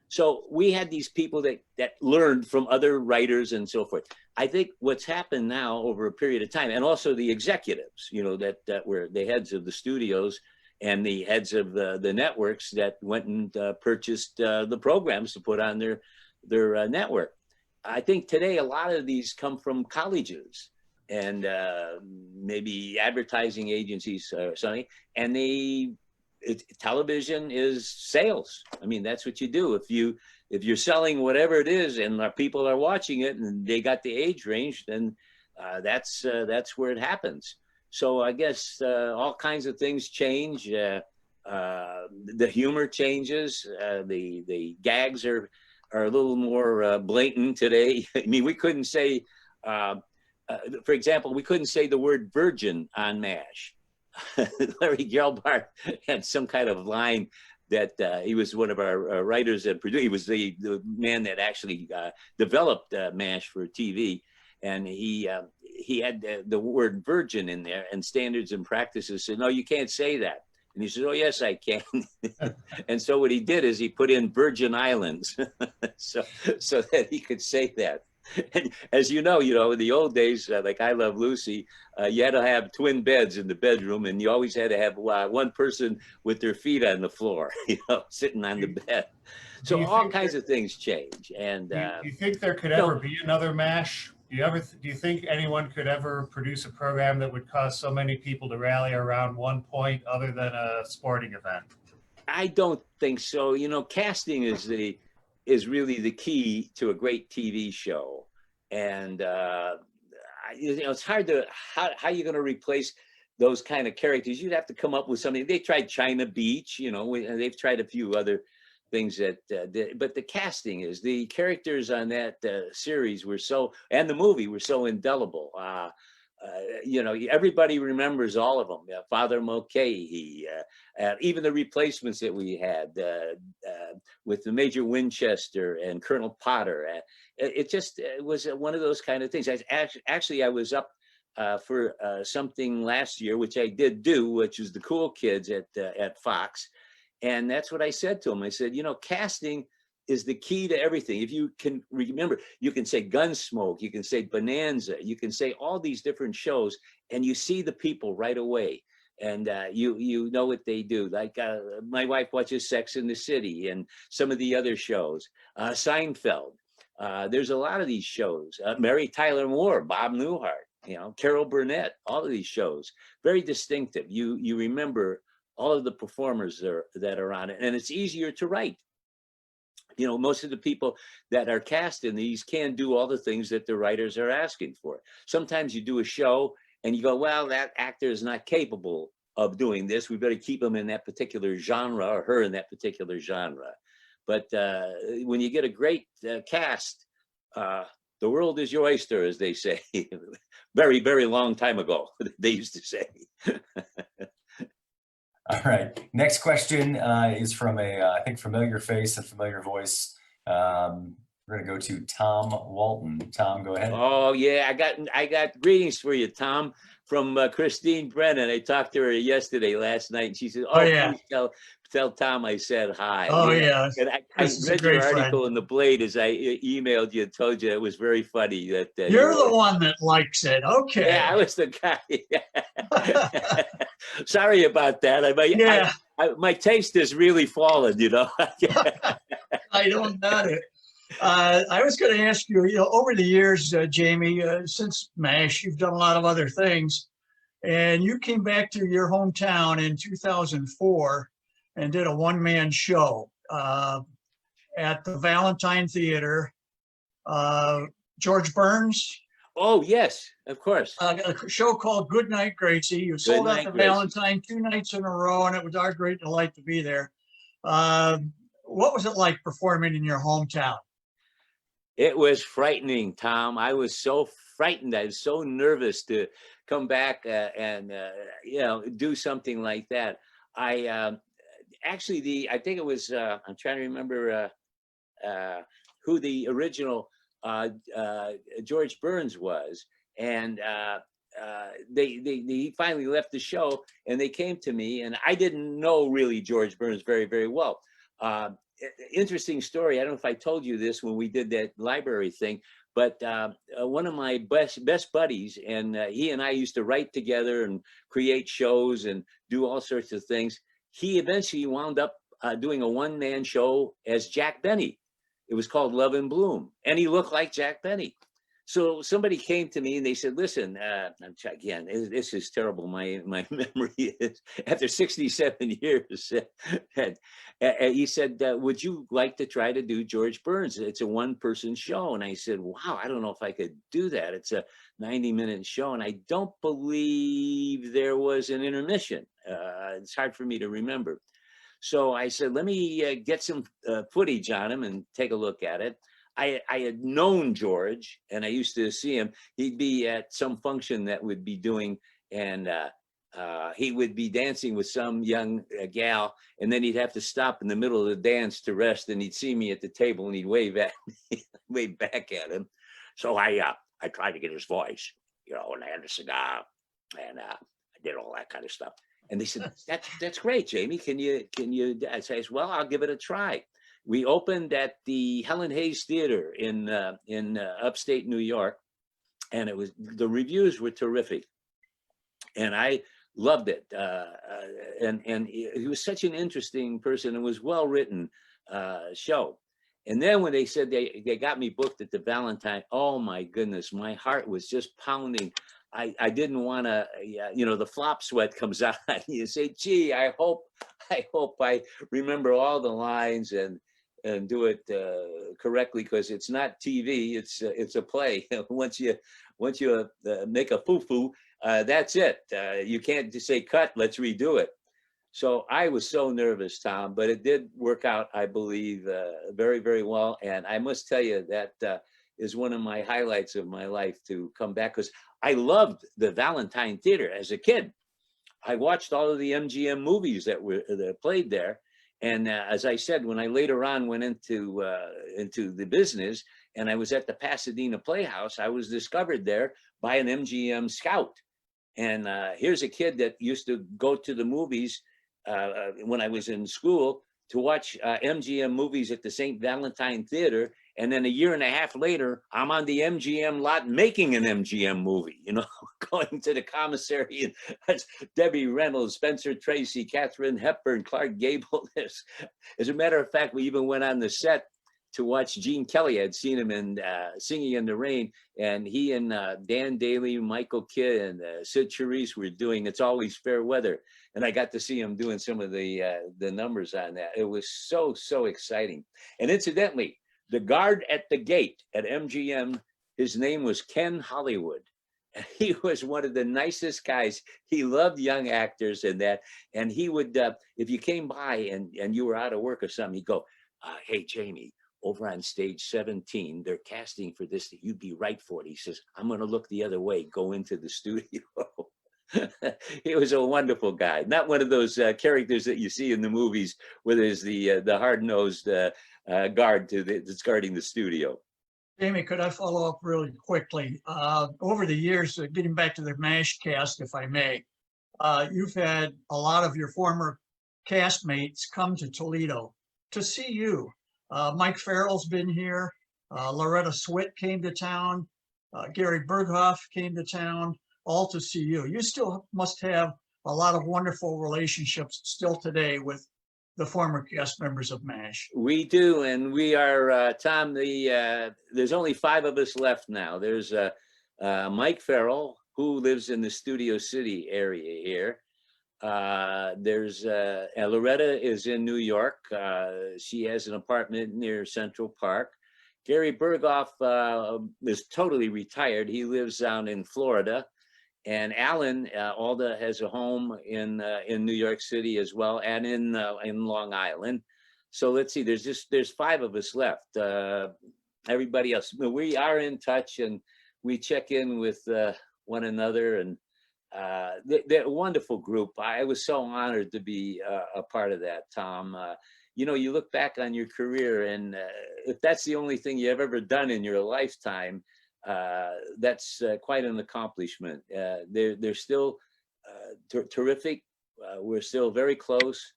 So we had these people that learned from other writers and so forth. I think what's happened now over a period of time, and also the executives, that were the heads of the studios and the heads of the networks that went and purchased the programs to put on their network. I think today a lot of these come from colleges and maybe advertising agencies or something, and television is sales. I mean, that's what you do. If you're selling whatever it is and people are watching it and they got the age range, then that's where it happens. So I guess all kinds of things change. The humor changes. The gags are a little more blatant today. I mean, we couldn't say, for example, we couldn't say the word virgin on MASH. Larry Gelbart had some kind of line that he was one of our writers and produced. He was the man that actually developed MASH for TV, and he had the word virgin in there, and Standards and Practices said, no, you can't say that. And he said, oh, yes, I can. And so what he did is he put in Virgin Islands so that he could say that. And as you know, in the old days, like I Love Lucy, you had to have twin beds in the bedroom, and you always had to have one person with their feet on the floor, sitting on the bed. So all kinds of things change. And do you think there could ever be another MASH? Do you think anyone could ever produce a program that would cause so many people to rally around one point other than a sporting event? I don't think so. Casting is really the key to a great TV show. And, it's hard to, how are you going to replace those kind of characters? You'd have to come up with something. They tried China Beach, they've tried a few other things that but the casting is, the characters on that series were so, and the movie were so indelible. Everybody remembers all of them. Father Mulcahy, even the replacements that we had with the Major Winchester and Colonel Potter. It was one of those kind of things. I was up for something last year, which I did do, which was the Cool Kids at Fox. And that's what I said to him. I said, casting is the key to everything. If you can remember, you can say Gunsmoke, you can say Bonanza, you can say all these different shows, and you see the people right away. And you know what they do. Like my wife watches Sex in the City and some of the other shows. Seinfeld. There's a lot of these shows. Mary Tyler Moore, Bob Newhart. Carol Burnett, all of these shows, very distinctive. You remember all of the performers that are on it, and it's easier to write. Most of the people that are cast in these can't do all the things that the writers are asking for. Sometimes you do a show and you go, well, that actor is not capable of doing this. We better keep him in that particular genre, or her in that particular genre. But when you get a great cast, the world is your oyster, as they say. Very, very long time ago, they used to say. All right. Next question is from I think, familiar face and familiar voice. We're going to go to Tom Walton. Tom, go ahead. Oh, yeah. I got greetings for you, Tom, from Christine Brennan. I talked to her last night, and she said, oh yeah, please tell Tom I said hi. Oh, yeah. And I read your article in the Blade as I emailed you and told you it was very funny. That You're the one that likes it. Okay. Yeah, I was the guy. Sorry about that. My taste has really fallen, I don't doubt it. I was going to ask you, over the years, Jamie, since MASH, you've done a lot of other things, and you came back to your hometown in 2004 and did a one-man show at the Valentine Theater. George Burns. Oh, yes, of course. A show called Good Night, Gracie. You sold out the Valentine 2 nights in a row, and it was our great delight to be there. What was it like performing in your hometown? It was frightening, Tom. I was so frightened. I was so nervous to come back and do something like that. I think it was, I'm trying to remember who the original George Burns was, and he finally left the show, and they came to me, and I didn't know really George Burns very, very well. Interesting story. I don't know if I told you this when we did that library thing, but one of my best buddies, and he and I used to write together and create shows and do all sorts of things. He eventually wound up doing a one-man show as Jack Benny. It was called Love and Bloom, and he looked like Jack Benny. So somebody came to me and they said, listen, again, this is terrible. My memory is, after 67 years, he said, would you like to try to do George Burns? It's a one-person show. And I said, wow, I don't know if I could do that. It's a 90-minute show, and I don't believe there was an intermission. It's hard for me to remember. So I said, let me get some footage on him and take a look at it. I had known George, and I used to see him. He'd be at some function that would be doing, and he would be dancing with some young gal, and then he'd have to stop in the middle of the dance to rest, and he'd see me at the table, and he'd wave back at him. So I tried to get his voice, and I had a cigar, and I did all that kind of stuff. And they said, that's great, Jamie. Can you? I said, well, I'll give it a try. We opened at the Helen Hayes Theater in upstate New York, and the reviews were terrific, and I loved it. And he was such an interesting person. It was well written show. And then when they said they got me booked at the Valentine, oh my goodness, my heart was just pounding. I didn't want to, the flop sweat comes out. You say, gee, I hope I remember all the lines and do it correctly, because it's not TV, it's a play. Once you make a foo-foo, that's it. You can't just say cut, let's redo it. So I was so nervous, Tom, but it did work out, I believe, very, very well. And I must tell you that is one of my highlights of my life, to come back, because I loved the Valentine Theater as a kid. I watched all of the MGM movies that played there. And as I said, when I later on went into the business, and I was at the Pasadena Playhouse, I was discovered there by an MGM scout. And here's a kid that used to go to the movies when I was in school to watch MGM movies at the St. Valentine Theater. And then a year and a half later, I'm on the MGM lot making an MGM movie, going to the commissary, and that's Debbie Reynolds, Spencer Tracy, Katharine Hepburn, Clark Gable. As a matter of fact, we even went on the set to watch Gene Kelly. I'd seen him in Singing in the Rain, and he and Dan Daly, Michael Kidd, and Sid Charisse were doing It's Always Fair Weather. And I got to see him doing some of the numbers on that. It was so, so exciting. And incidentally, the guard at the gate at MGM, his name was Ken Hollywood. He was one of the nicest guys. He loved young actors and that. And he would, if you came by and you were out of work or something, he'd go, hey, Jamie, over on stage 17, they're casting for this. You'd be right for it. He says, I'm going to look the other way, go into the studio. He was a wonderful guy. Not one of those characters that you see in the movies where there's the hard-nosed guard that's guarding the studio. Jamie, could I follow up really quickly? Over the years, getting back to the MASH cast, if I may, you've had a lot of your former castmates come to Toledo to see you. Mike Farrell's been here. Loretta Swit came to town. Gary Berghoff came to town, all to see you. You still must have a lot of wonderful relationships still today with the former cast members of MASH. We do, and we are, Tom, there's only 5 of us left now. There's Mike Farrell, who lives in the Studio City area here. There's Loretta is in New York. She has an apartment near Central Park. Gary Berghoff is totally retired. He lives down in Florida. And Alan Alda has a home in New York City as well, and in Long Island. So let's see, there's 5 of us left. Everybody else, we are in touch and we check in with one another, and they're a wonderful group. I was so honored to be a part of that, Tom. You know, you look back on your career, and if that's the only thing you've ever done in your lifetime, that's quite an accomplishment. They're still terrific. We're still very close.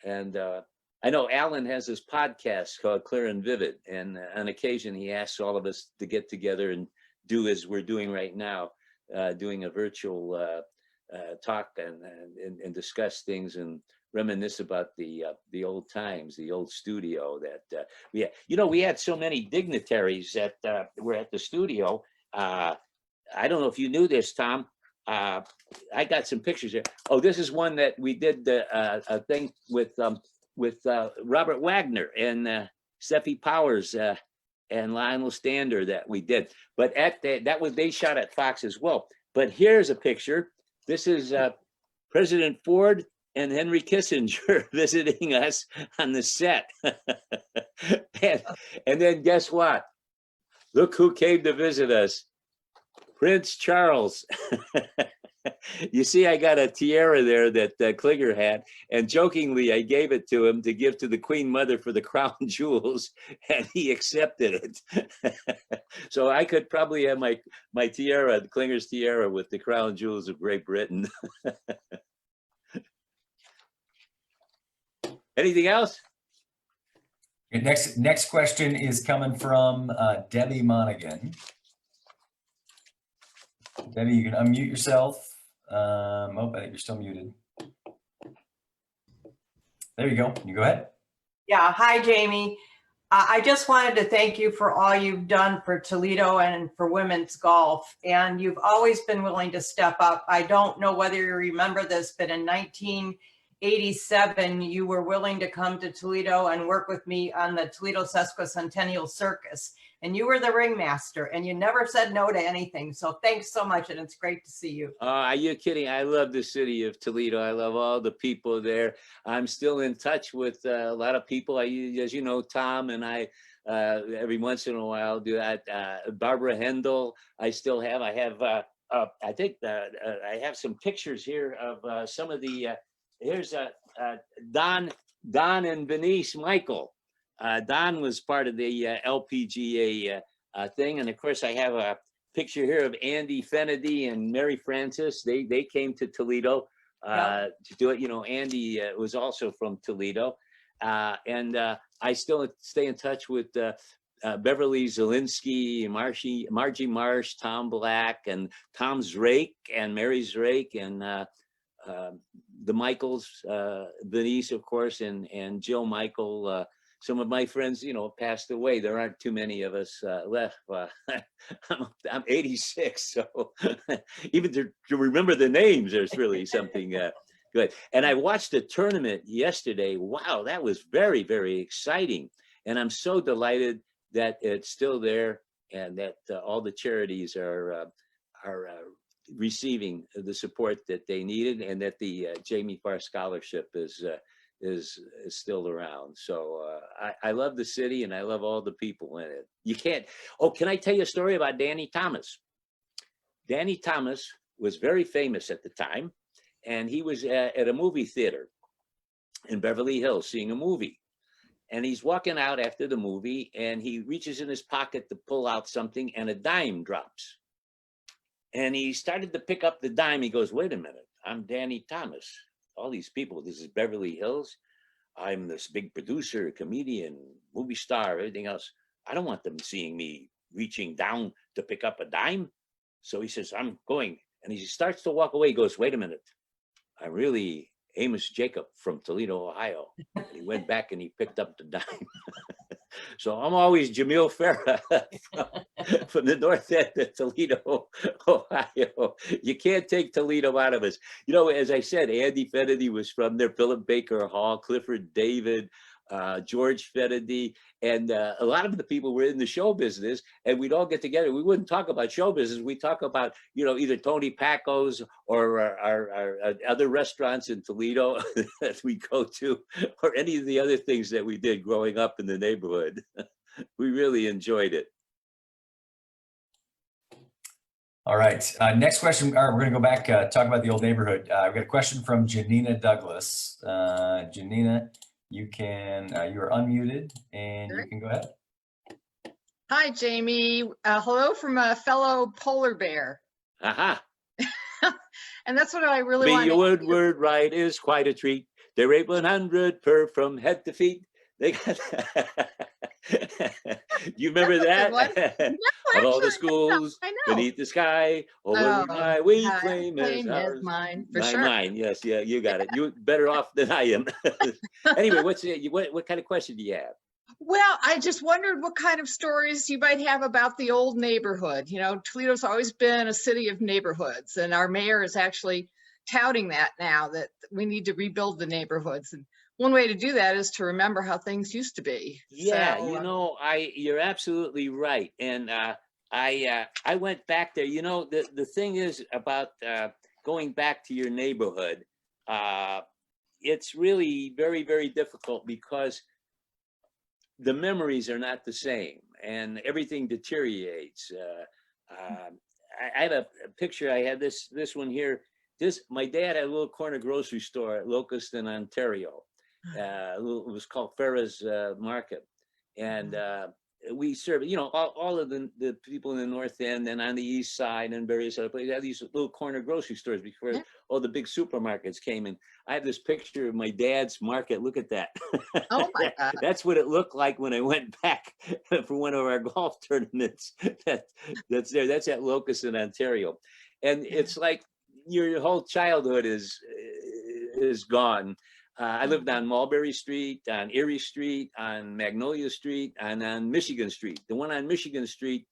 And I know Alan has this podcast called Clear and Vivid. And on occasion, he asks all of us to get together and do as we're doing right now, doing a virtual talk and discuss things and reminisce about the old times, the old studio that we had. You know, we had so many dignitaries that were at the studio. I don't know if you knew this, Tom. I got some pictures here. Oh, this is one that we did a thing with Robert Wagner and Steffi Powers and Lionel Stander that we did. But at they shot at Fox as well. But here's a picture. This is President Ford and Henry Kissinger visiting us on the set. and then guess what? Look who came to visit us. Prince Charles. You see, I got a tiara there that Klinger had, and jokingly, I gave it to him to give to the Queen Mother for the crown jewels, and he accepted it. So I could probably have my tiara, Klinger's tiara, with the crown jewels of Great Britain. Anything else? Next question is coming from Debbie Monaghan. Debbie, you can unmute yourself. Oh, I think you're still muted. There you go. You go ahead. Yeah. Hi, Jamie. I just wanted to thank you for all you've done for Toledo and for women's golf. And you've always been willing to step up. I don't know whether you remember this, but in 1987, you were willing to come to Toledo and work with me on the Toledo Sesquicentennial Circus. And you were the ringmaster, and you never said no to anything. So thanks so much, and it's great to see you. Are you kidding? I love the city of Toledo. I love all the people there. I'm still in touch with a lot of people. As you know, Tom and I, every once in a while do that. Barbara Hendel, I still have. I have, I think I have some pictures here of some of the, here's Don and Benice Michael. Don was part of the LPGA thing. And of course, I have a picture here of Andy Fennedy and Mary Francis. They came to Toledo to do it. You know, Andy was also from Toledo. And I still stay in touch with Beverly Zielinski, Margie Marsh, Tom Black, and Tom Zrake, and Mary Zrake, and the Michaels, Denise, of course, and Jill Michael, some of my friends, you know, passed away. There aren't too many of us left. I'm 86, so even to remember the names, there's really something good. And I watched the tournament yesterday. Wow, that was very, very exciting. And I'm so delighted that it's still there and that all the charities are receiving the support that they needed, and that the Jamie Farr Scholarship is still around. So I love the city and I love all the people in it. You can't, oh, can I tell you a story about Danny Thomas? Danny Thomas was very famous at the time, and he was at a movie theater in Beverly Hills seeing a movie. And he's walking out after the movie and he reaches in his pocket to pull out something and a dime drops. And he started to pick up the dime. He goes, wait a minute, I'm Danny Thomas. All these people, this is Beverly Hills. I'm this big producer, comedian, movie star, everything else. I don't want them seeing me reaching down to pick up a dime. So he says, I'm going. And he starts to walk away. He goes, wait a minute. I'm really Amos Jacob from Toledo, Ohio. And he went back and he picked up the dime. So I'm always Jamil Farah from the north end of Toledo, Ohio. You can't take Toledo out of us. You know, as I said, Andy Fennedy was from there, Philip Baker Hall, Clifford David, George Fennedy, and a lot of the people were in the show business, and we'd all get together. We wouldn't talk about show business. We'd talk about, you know, either Tony Packo's or our other restaurants in Toledo that we go to, or any of the other things that we did growing up in the neighborhood. We really enjoyed it. All right, next question. All right, we're gonna go back, talk about the old neighborhood. We've got a question from Janina Douglas. Janina, you are unmuted and you can go ahead. Hi, Jamie. Hello from a fellow polar bear. Aha. And that's what I really want. The Woodward ride is quite a treat. They rate 100 per from head to feet. They got. You remember that? No, of all the schools I know. beneath the sky, over my we claim as mine for my sure. mine. Yes, yeah, you got it. You're better off than I am. Anyway, what kind of question do you have? Well, I just wondered what kind of stories you might have about the old neighborhood. You know, Toledo's always been a city of neighborhoods, and our mayor is actually touting that now, that we need to rebuild the neighborhoods. And one way to do that is to remember how things used to be. Yeah, so, you know, you're absolutely right. And I went back there. You know, the thing is about going back to your neighborhood, it's really very, very difficult because the memories are not the same and everything deteriorates. I have a picture. I had this one here. My dad had a little corner grocery store at Locust in Ontario. It was called Farah's Market, and we serve, you know, all of the people in the north end and on the east side and various other places had these little corner grocery stores before all the big supermarkets came in. I have this picture of my dad's market. Look at that. Oh my God. That's what it looked like when I went back for one of our golf tournaments. That's there. That's at Locust in Ontario, and it's like your whole childhood is gone. I lived on Mulberry Street, on Erie Street, on Magnolia Street, and on Michigan Street. The one on Michigan Street,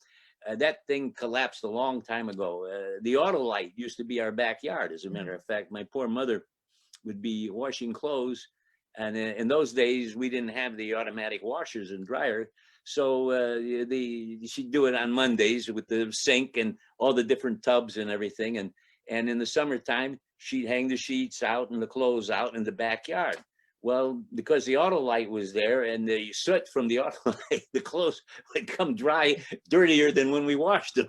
that thing collapsed a long time ago. The auto light used to be our backyard, as a matter of fact. My poor mother would be washing clothes, and in those days, we didn't have the automatic washers and dryer. So she'd do it on Mondays with the sink and all the different tubs and everything. And in the summertime, she'd hang the sheets out and the clothes out in the backyard. Well, because the auto light was there and the soot from the auto light, the clothes would come dry, dirtier than when we washed them.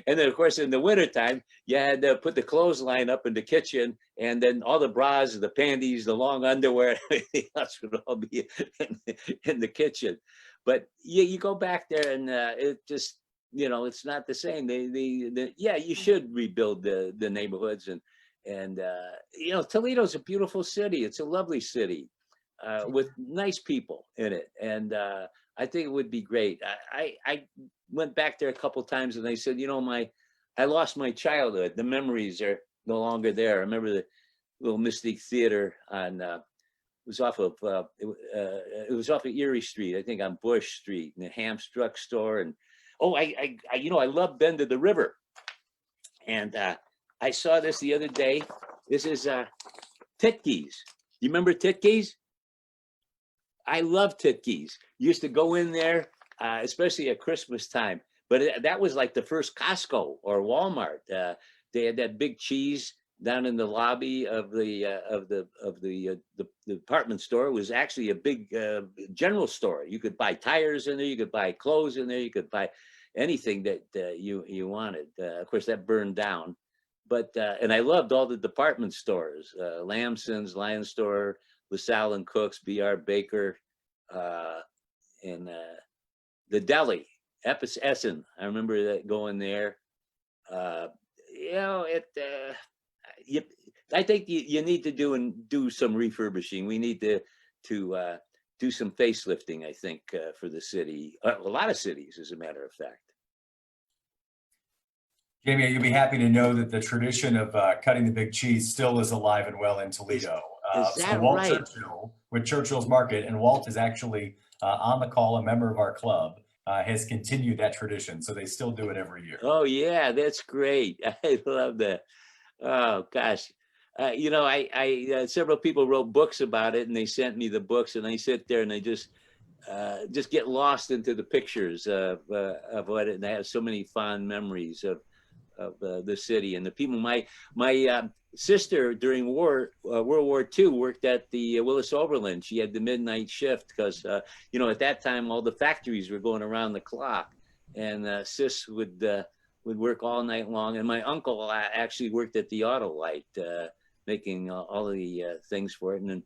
And then, of course, in the wintertime, you had to put the clothesline up in the kitchen, and then all the bras, the panties, the long underwear, everything else would all be in the kitchen. But you go back there and it just, you know, it's not the same. Yeah, you should rebuild the neighborhoods, and you know, Toledo's a beautiful city. It's a lovely city with nice people in it, and I think it would be great. I went back there a couple of times, and they said, you know, I lost my childhood. The memories are no longer there. I remember the little Mystic Theater on was off of Erie Street, I think on Bush Street, and the Ham's Drug Store. And oh, I love Bend of the River. And I saw this the other day. This is Titke's. You remember Titke's? I love Titke's. Used to go in there, especially at Christmas time. But that was like the first Costco or Walmart. They had that big cheese down in the lobby of the department store. It was actually a big general store. You could buy tires in there. You could buy clothes in there. You could buy anything that you wanted. Of course, that burned down. But and I loved all the department stores: Lamson's, Lion Store, LaSalle and Cooks, B.R. Baker, and the deli, Essen. I remember that going there. I think you need to do some refurbishing. We need to do some facelifting, I think, for the city. A lot of cities, as a matter of fact. Jamie, you'll be happy to know that the tradition of cutting the big cheese still is alive and well in Toledo. Is that so Walt right? Churchill with Churchill's Market, and Walt is actually on the call, a member of our club, has continued that tradition. So they still do it every year. Oh, yeah, that's great. I love that. Oh, gosh. Several people wrote books about it, and they sent me the books, and I sit there and I just get lost into the pictures of what it, and I have so many fond memories of the city and the people. My sister during World War II worked at the Willis Overland. She had the midnight shift because at that time all the factories were going around the clock, and sis would work all night long. And my uncle actually worked at the Autolite, making all the things for it. And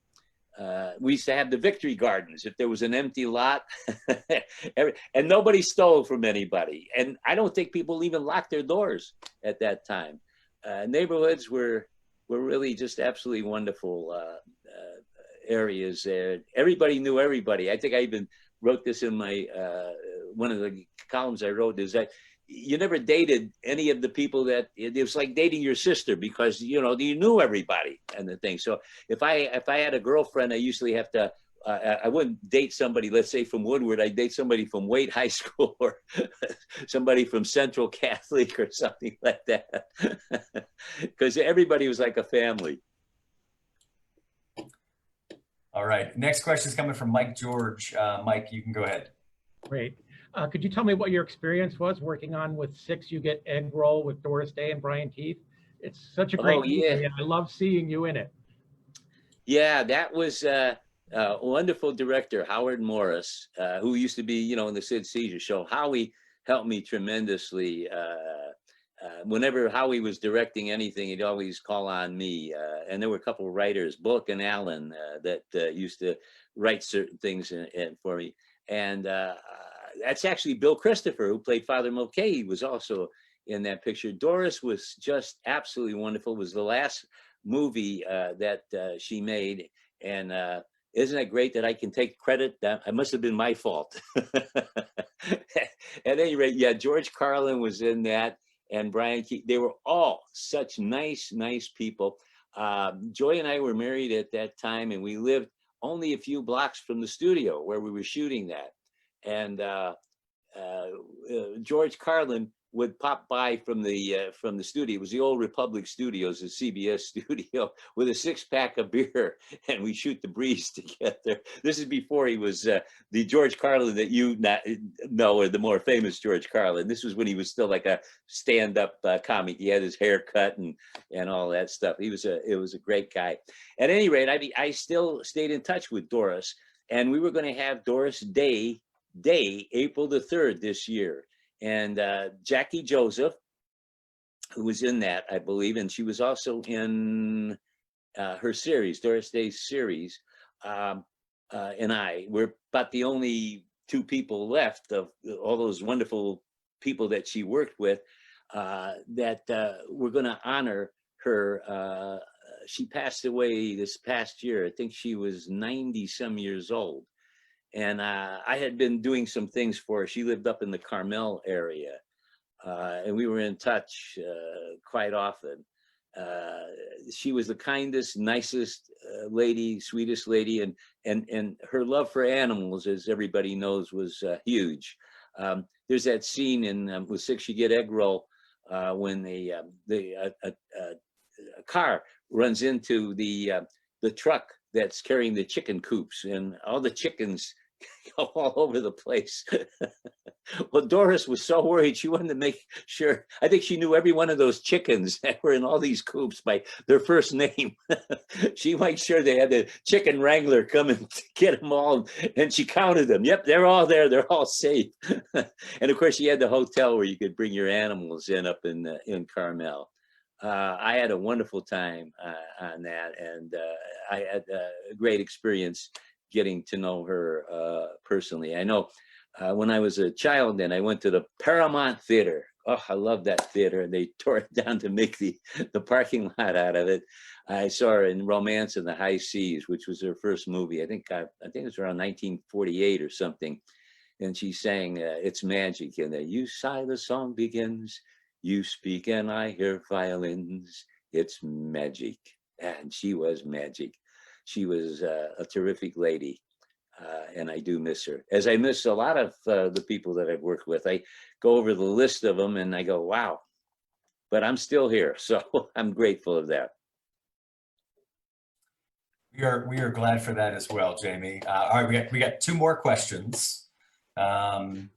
we used to have the victory gardens. If there was an empty lot, and nobody stole from anybody. And I don't think people even locked their doors at that time. Neighborhoods were really just absolutely wonderful areas there. Everybody knew everybody. I think I even wrote this in my one of the columns I wrote, is that you never dated any of the people that it was like dating your sister, because you knew everybody and the thing. So if I had a girlfriend, I usually have to I wouldn't date somebody, let's say from Woodward. I'd date somebody from Wade High School or somebody from Central Catholic or something like that, because everybody was like a family. All right, next question is coming from Mike George. Mike, you can go ahead. Great. Could you tell me what your experience was working on with 6 You Get Egg Roll with Doris Day and Brian Keith? It's such a great movie, and I love seeing you in it. Yeah, that was a wonderful director, Howard Morris, who used to be, in the Sid Caesar Show. Howie helped me tremendously. Whenever Howie was directing anything, he'd always call on me. And there were a couple of writers, Bullock and Allen, that used to write certain things for me. And that's actually Bill Christopher, who played Father Mulcahy, was also in that picture. Doris was just absolutely wonderful. It was the last movie that she made. And isn't it great that I can take credit? That it must have been my fault. At any rate, yeah, George Carlin was in that, and Brian Keith. They were all such nice people. Joy and I were married at that time, and we lived only a few blocks from the studio where we were shooting that. And George Carlin would pop by from the studio. It was the old Republic Studios, the CBS studio, with a 6-pack of beer, and we shoot The Breeze together. This is before he was the George Carlin that you know, or the more famous George Carlin. This was when he was still like a stand-up comic. He had his hair cut and all that stuff. It was a great guy. At any rate, I still stayed in touch with Doris, and we were going to have Doris Day, April the 3rd this year. And Jackie Joseph, who was in that, I believe, and she was also in her series, Doris Day's series, and I were about the only 2 people left of all those wonderful people that she worked with that were going to honor her. She passed away this past year. I think she was 90-some years old. And I had been doing some things for her. She lived up in the Carmel area, and we were in touch quite often. she was the kindest, nicest lady, sweetest lady, and her love for animals, as everybody knows, was huge. There's that scene in with Six You Get Egg Roll when a car runs into the truck that's carrying the chicken coops, and all the chickens go all over the place. Well, Doris was so worried. She wanted to make sure. I think she knew every one of those chickens that were in all these coops by their first name. She made sure they had the chicken wrangler come and get them all, and she counted them. Yep, they're all there. They're all safe. And of course, she had the hotel where you could bring your animals in up in Carmel. I had a wonderful time on that, and I had a great experience getting to know her personally. I know when I was a child, and I went to the Paramount Theater. Oh, I love that theater. They tore it down to make the parking lot out of it. I saw her in Romance in the High Seas, which was her first movie. I think it was around 1948 or something. And she sang It's Magic. And you sigh, the song begins. You speak and I hear violins. It's magic. And she was magic. She was a terrific lady. And I do miss her, as I miss a lot of the people that I've worked with. I go over the list of them and I go, wow, but I'm still here. So I'm grateful of that. We are glad for that as well, Jamie. All right, we got two more questions. And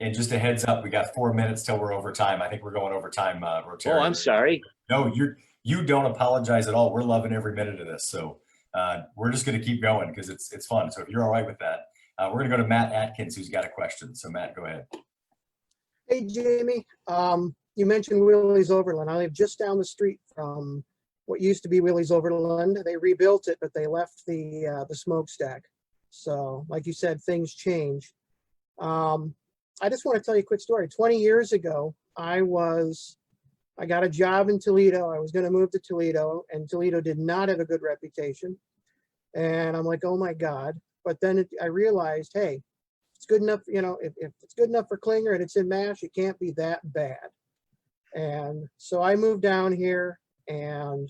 just a heads up, we got 4 minutes till we're over time. I think we're going over time, Rotary. Oh, I'm sorry. No, you don't apologize at all. We're loving every minute of this. So we're just going to keep going because it's fun. So if you're all right with that, we're going to go to Matt Atkins, who's got a question. So Matt, go ahead. Hey, Jamie. You mentioned Willie's Overland. I live just down the street from what used to be Willie's Overland. They rebuilt it, but they left the smokestack. So like you said, things change. I just want to tell you a quick story. 20 years ago, I got a job in Toledo. I was going to move to Toledo, and Toledo did not have a good reputation. And I'm like, oh my God. But then I realized, hey, it's good enough, you know, if it's good enough for Klinger and it's in MASH, it can't be that bad. And so I moved down here, and,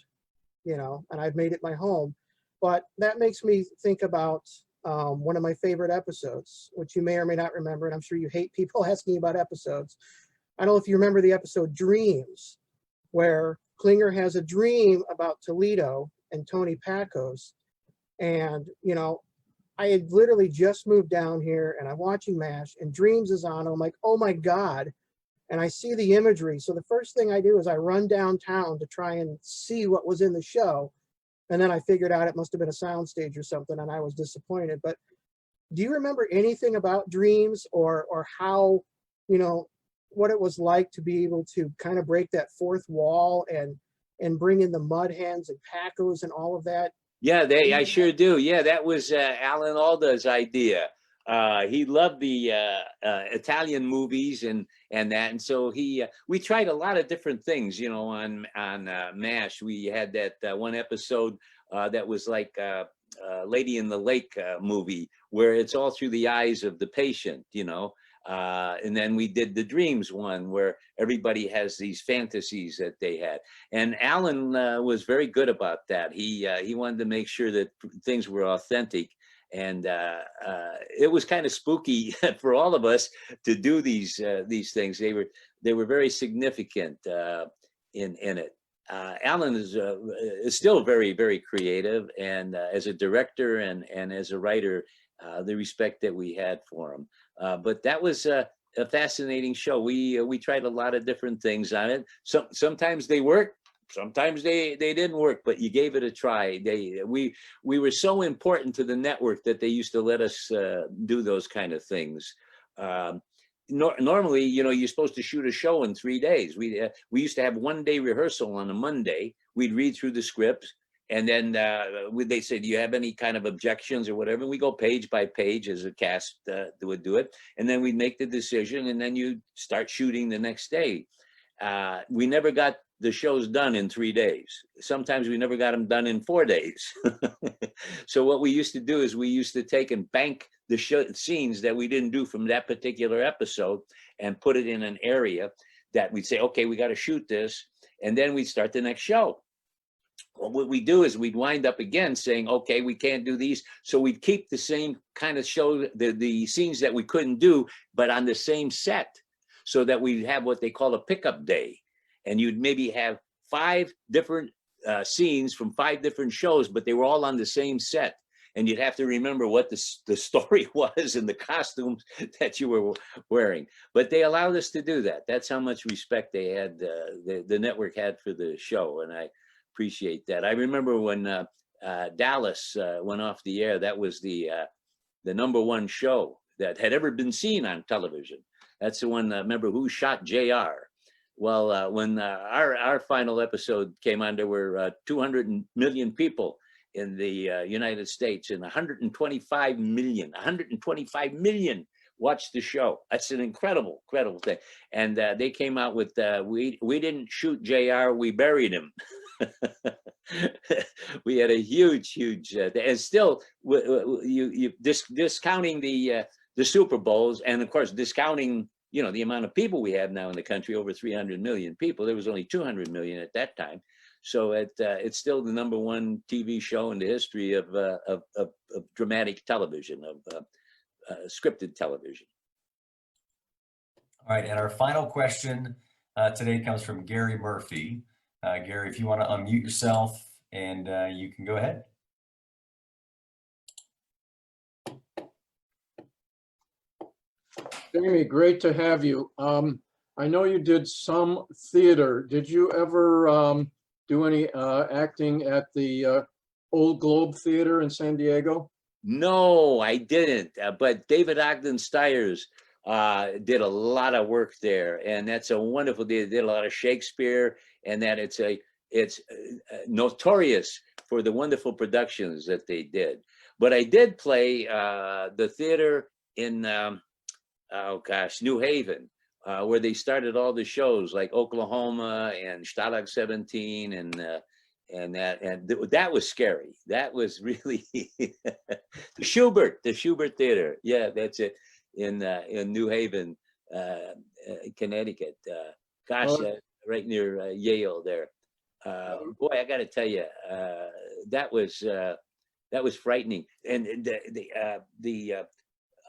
you know, and I've made it my home. But that makes me think about one of my favorite episodes, which you may or may not remember, and I'm sure you hate people asking you about episodes. I don't know if you remember the episode Dreams, where Klinger has a dream about Toledo and Tony Packo's. And, you know, I had literally just moved down here, and I'm watching MASH, and Dreams is on. I'm like, oh my God. And I see the imagery. So the first thing I do is I run downtown to try and see what was in the show. And then I figured out it must have been a soundstage or something, and I was disappointed. But do you remember anything about Dreams, or how, you know, what it was like to be able to kind of break that fourth wall and bring in the Mud Hens and Packo's and all of that? Yeah, I sure do. Yeah, that was Alan Alda's idea. He loved the Italian movies and that, and so we tried a lot of different things, you know, on MASH. We had that one episode that was like Lady in the Lake movie, where it's all through the eyes of the patient, you know. And then we did the Dreams one, where everybody has these fantasies that they had. And Alan was very good about that. He wanted to make sure that things were authentic. And it was kind of spooky for all of us to do these things. They were very significant in it. Alan is still very, very creative, and as a director and as a writer, the respect that we had for him. But that was a fascinating show. We tried a lot of different things on it. Sometimes they worked, sometimes they didn't work, but you gave it a try. We were so important to the network that they used to let us do those kind of things. Normally, you know, you're supposed to shoot a show in 3 days. We used to have 1 day rehearsal on a Monday. We'd read through the scripts, and then they said, do you have any kind of objections or whatever? And we go page by page as a cast would do it. And then we'd make the decision, and then you start shooting the next day. We never got the shows done in 3 days. Sometimes we never got them done in 4 days. So what we used to do is we used to take and bank the scenes that we didn't do from that particular episode and put it in an area that we'd say, okay, we got to shoot this. and then we'd start the next show. Well, what we do is we'd wind up again saying, okay, we can't do these. So we'd keep the same kind of show, the scenes that we couldn't do, but on the same set, so that we'd have what they call a pickup day. And you'd maybe have 5 different scenes from 5 different shows, but they were all on the same set. And you'd have to remember what the story was and the costumes that you were wearing. But they allowed us to do that. That's how much respect they had, the network had for the show. And I appreciate that. I remember when Dallas went off the air, that was the #1 show that had ever been seen on television. That's the one, remember, Who Shot JR? Well, when our final episode came on, there were 200 million people in the United States, and 125 million watched the show. That's an incredible thing. And they came out with, we didn't shoot JR, we buried him. We had a huge, and still, you discounting the Super Bowls, and of course discounting, you know, the amount of people we have now in the country, over 300 million people. There was only 200 million at that time. So it's still the #1 TV show in the history of dramatic television, of scripted television. All right, and our final question today comes from Gary Murphy. Gary, if you want to unmute yourself, and you can go ahead. Jamie, great to have you. I know you did some theater. Did you ever do any acting at the Old Globe Theater in San Diego? No, I didn't. But David Ogden Stiers did a lot of work there, and that's a wonderful. They did a lot of Shakespeare, and that it's notorious for the wonderful productions that they did. But I did play the theater in New Haven, where they started all the shows like Oklahoma and Stalag 17 and that was scary. That was really the Schubert Theater. Yeah, that's it, in New Haven, Connecticut. Right near Yale there. Boy, I got to tell you, that was frightening. And the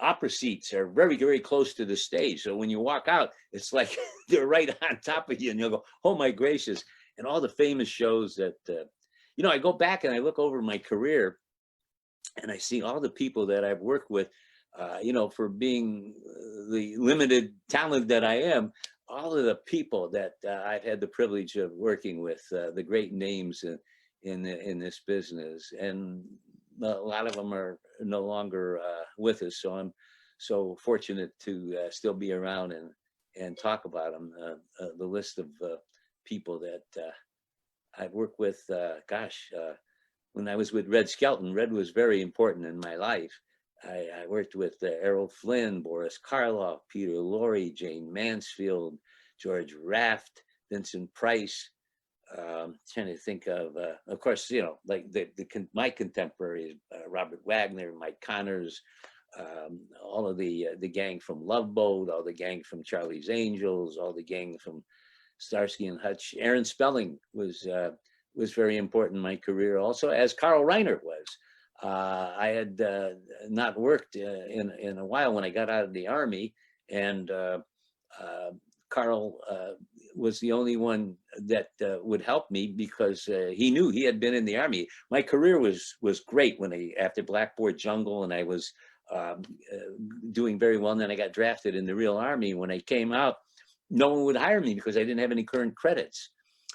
opera seats are very, very close to the stage. So when you walk out, it's like they're right on top of you, and you'll go, oh my gracious. And all the famous shows that, you know, I go back and I look over my career and I see all the people that I've worked with, you know, for being the limited talent that I am, all of the people that I've had the privilege of working with, the great names in this business. And a lot of them are no longer with us. So I'm so fortunate to still be around and talk about them. The list of people that I've worked with, when I was with Red Skelton, Red was very important in my life. I worked with Errol Flynn, Boris Karloff, Peter Lorre, Jane Mansfield, George Raft, Vincent Price. Trying to think of course, you know, like my contemporaries, Robert Wagner, Mike Connors, all of the gang from Love Boat, all the gang from Charlie's Angels, all the gang from Starsky and Hutch. Aaron Spelling was very important in my career also, as Carl Reiner was. I had not worked in a while when I got out of the Army, and Carl was the only one that would help me, because he knew he had been in the Army. My career was great after Blackboard Jungle, and I was doing very well. And then I got drafted in the real Army. When I came out, no one would hire me because I didn't have any current credits.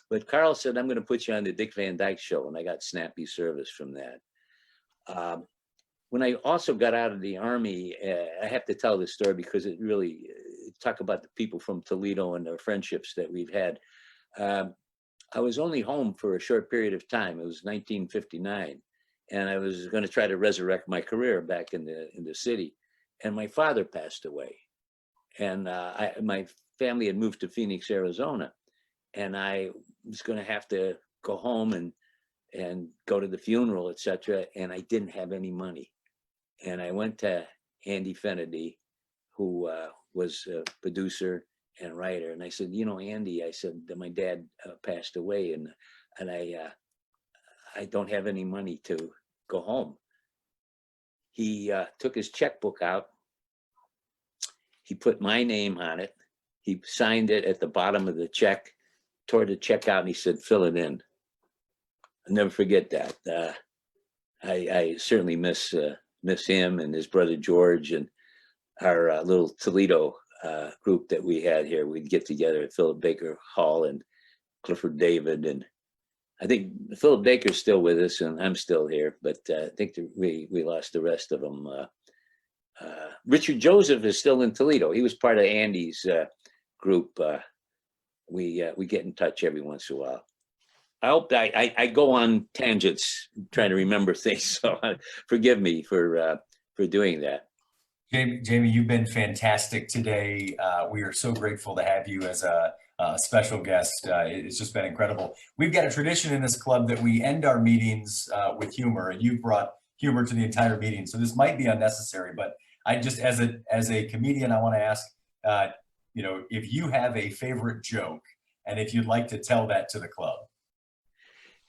But Carl said, I'm going to put you on the Dick Van Dyke Show, and I got snappy service from that. When I also got out of the Army, I have to tell this story because it really talk about the people from Toledo and their friendships that we've had. I was only home for a short period of time. It was 1959, and I was going to try to resurrect my career back in the city. And my father passed away, and my family had moved to Phoenix, Arizona, and I was going to have to go home and go to the funeral, etc. And I didn't have any money. And I went to Andy Fennedy, who was a producer and writer. And I said, you know, Andy, I said, my dad passed away, and I don't have any money to go home. He took his checkbook out. He put my name on it. He signed it at the bottom of the check, tore the check out, and he said, fill it in. I'll never forget that. I certainly miss him and his brother George and our little Toledo group that we had here. We'd get together at Philip Baker Hall and Clifford David, and I think Philip Baker's still with us, and I'm still here, but I think we lost the rest of them. Richard Joseph is still in Toledo. He was part of Andy's group. We get in touch every once in a while. I hope I go on tangents trying to remember things, so forgive me for doing that. Jamie, you've been fantastic today. We are so grateful to have you as a special guest. It's just been incredible. We've got a tradition in this club that we end our meetings with humor, and you brought humor to the entire meeting, so this might be unnecessary, but I just, as a comedian, I want to ask, you know, if you have a favorite joke, and if you'd like to tell that to the club.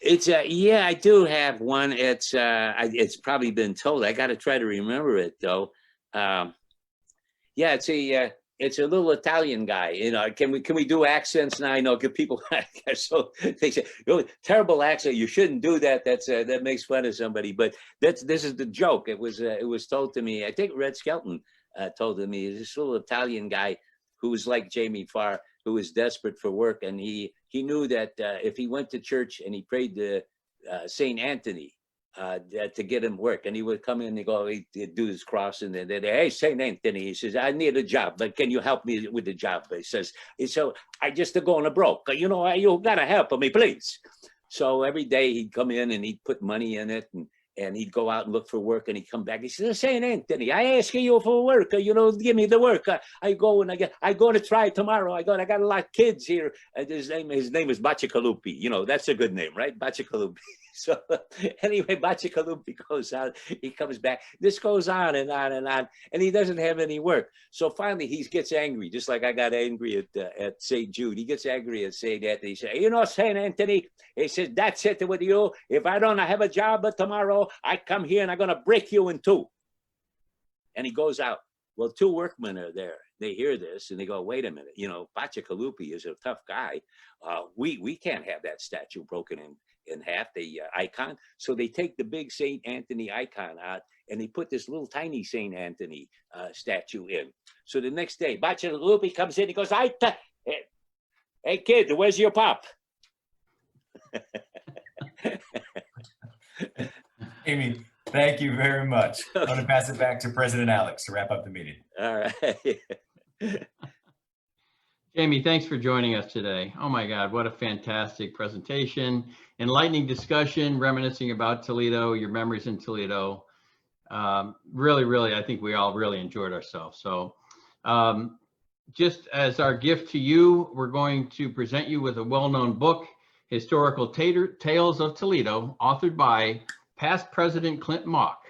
It's yeah, I do have one. It's probably been told. I got to try to remember it though. Yeah, it's a little Italian guy. You know, can we do accents now? I know people so they say, oh, terrible accent. You shouldn't do that. That makes fun of somebody. But this is the joke. It was told to me. I think Red Skelton told to me. This little Italian guy who was like Jamie Farr, who was desperate for work, and he knew that if he went to church and he prayed to Saint Anthony to get him work, and he would come in and go, he'd do his cross, and then hey, Saint Anthony, he says, I need a job, but can you help me with the job? He says, so I just going to broke, you know, you gotta help me, please. So every day he'd come in and he'd put money in it, and he'd go out and look for work, and he'd come back. He says, Saint Anthony, I ask you for work. You know, give me the work. I go and I go to try tomorrow. I got a lot of kids here. And his name is Bacigalupi. You know, that's a good name, right? Bacigalupi. So anyway, Bacigalupi goes out. He comes back. This goes on and on and on, and he doesn't have any work. So finally, he gets angry, just like I got angry at St. Jude. He gets angry at St. Anthony. He says, you know, St. Anthony, he says, that's it with you. If I don't have a job tomorrow, I come here and I'm going to break you in two. And he goes out. Well, two workmen are there. They hear this and they go, wait a minute, you know, Bacigalupi is a tough guy. We can't have that statue broken in half, the icon. So they take the big St. Anthony icon out and they put this little tiny St. Anthony statue in. So the next day, Bacigalupi comes in, he goes, hey kid, where's your pop? Amy, thank you very much. I'm going to pass it back to President Alex to wrap up the meeting. All right. Jamie, thanks for joining us today. Oh my God, what a fantastic presentation, enlightening discussion, reminiscing about Toledo, your memories in Toledo. Really, I think we all really enjoyed ourselves. So just as our gift to you, we're going to present you with a well-known book, Historical Tales of Toledo, authored by past President Clint Mock.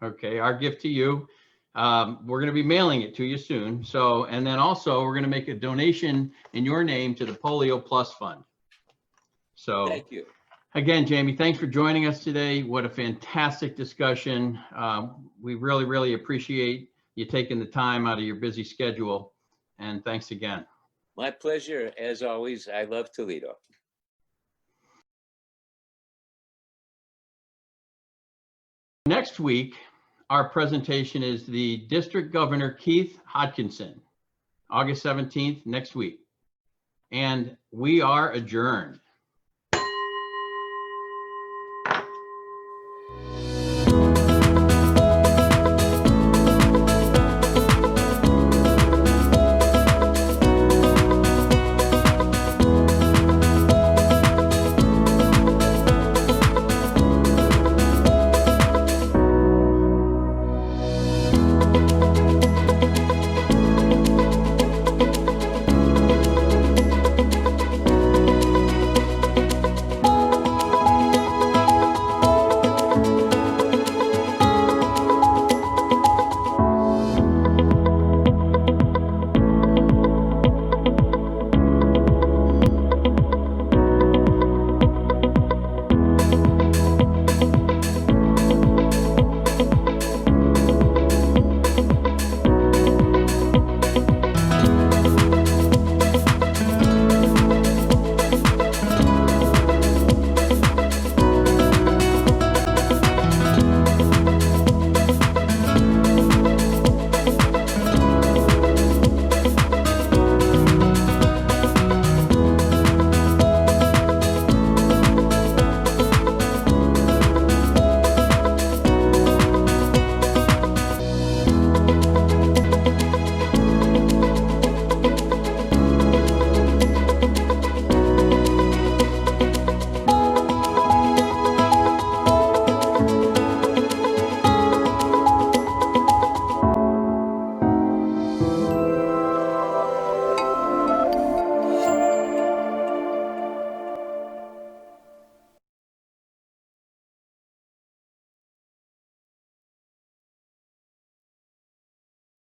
Okay, our gift to you. We're going to be mailing it to you soon. So, and then also we're going to make a donation in your name to the Polio Plus Fund. So thank you. Again, Jamie, thanks for joining us today. What a fantastic discussion. We really appreciate you taking the time out of your busy schedule. And thanks again. My pleasure. As always, I love Toledo. Next week, our presentation is the District Governor Keith Hodgkinson, August 17th, next week. And we are adjourned.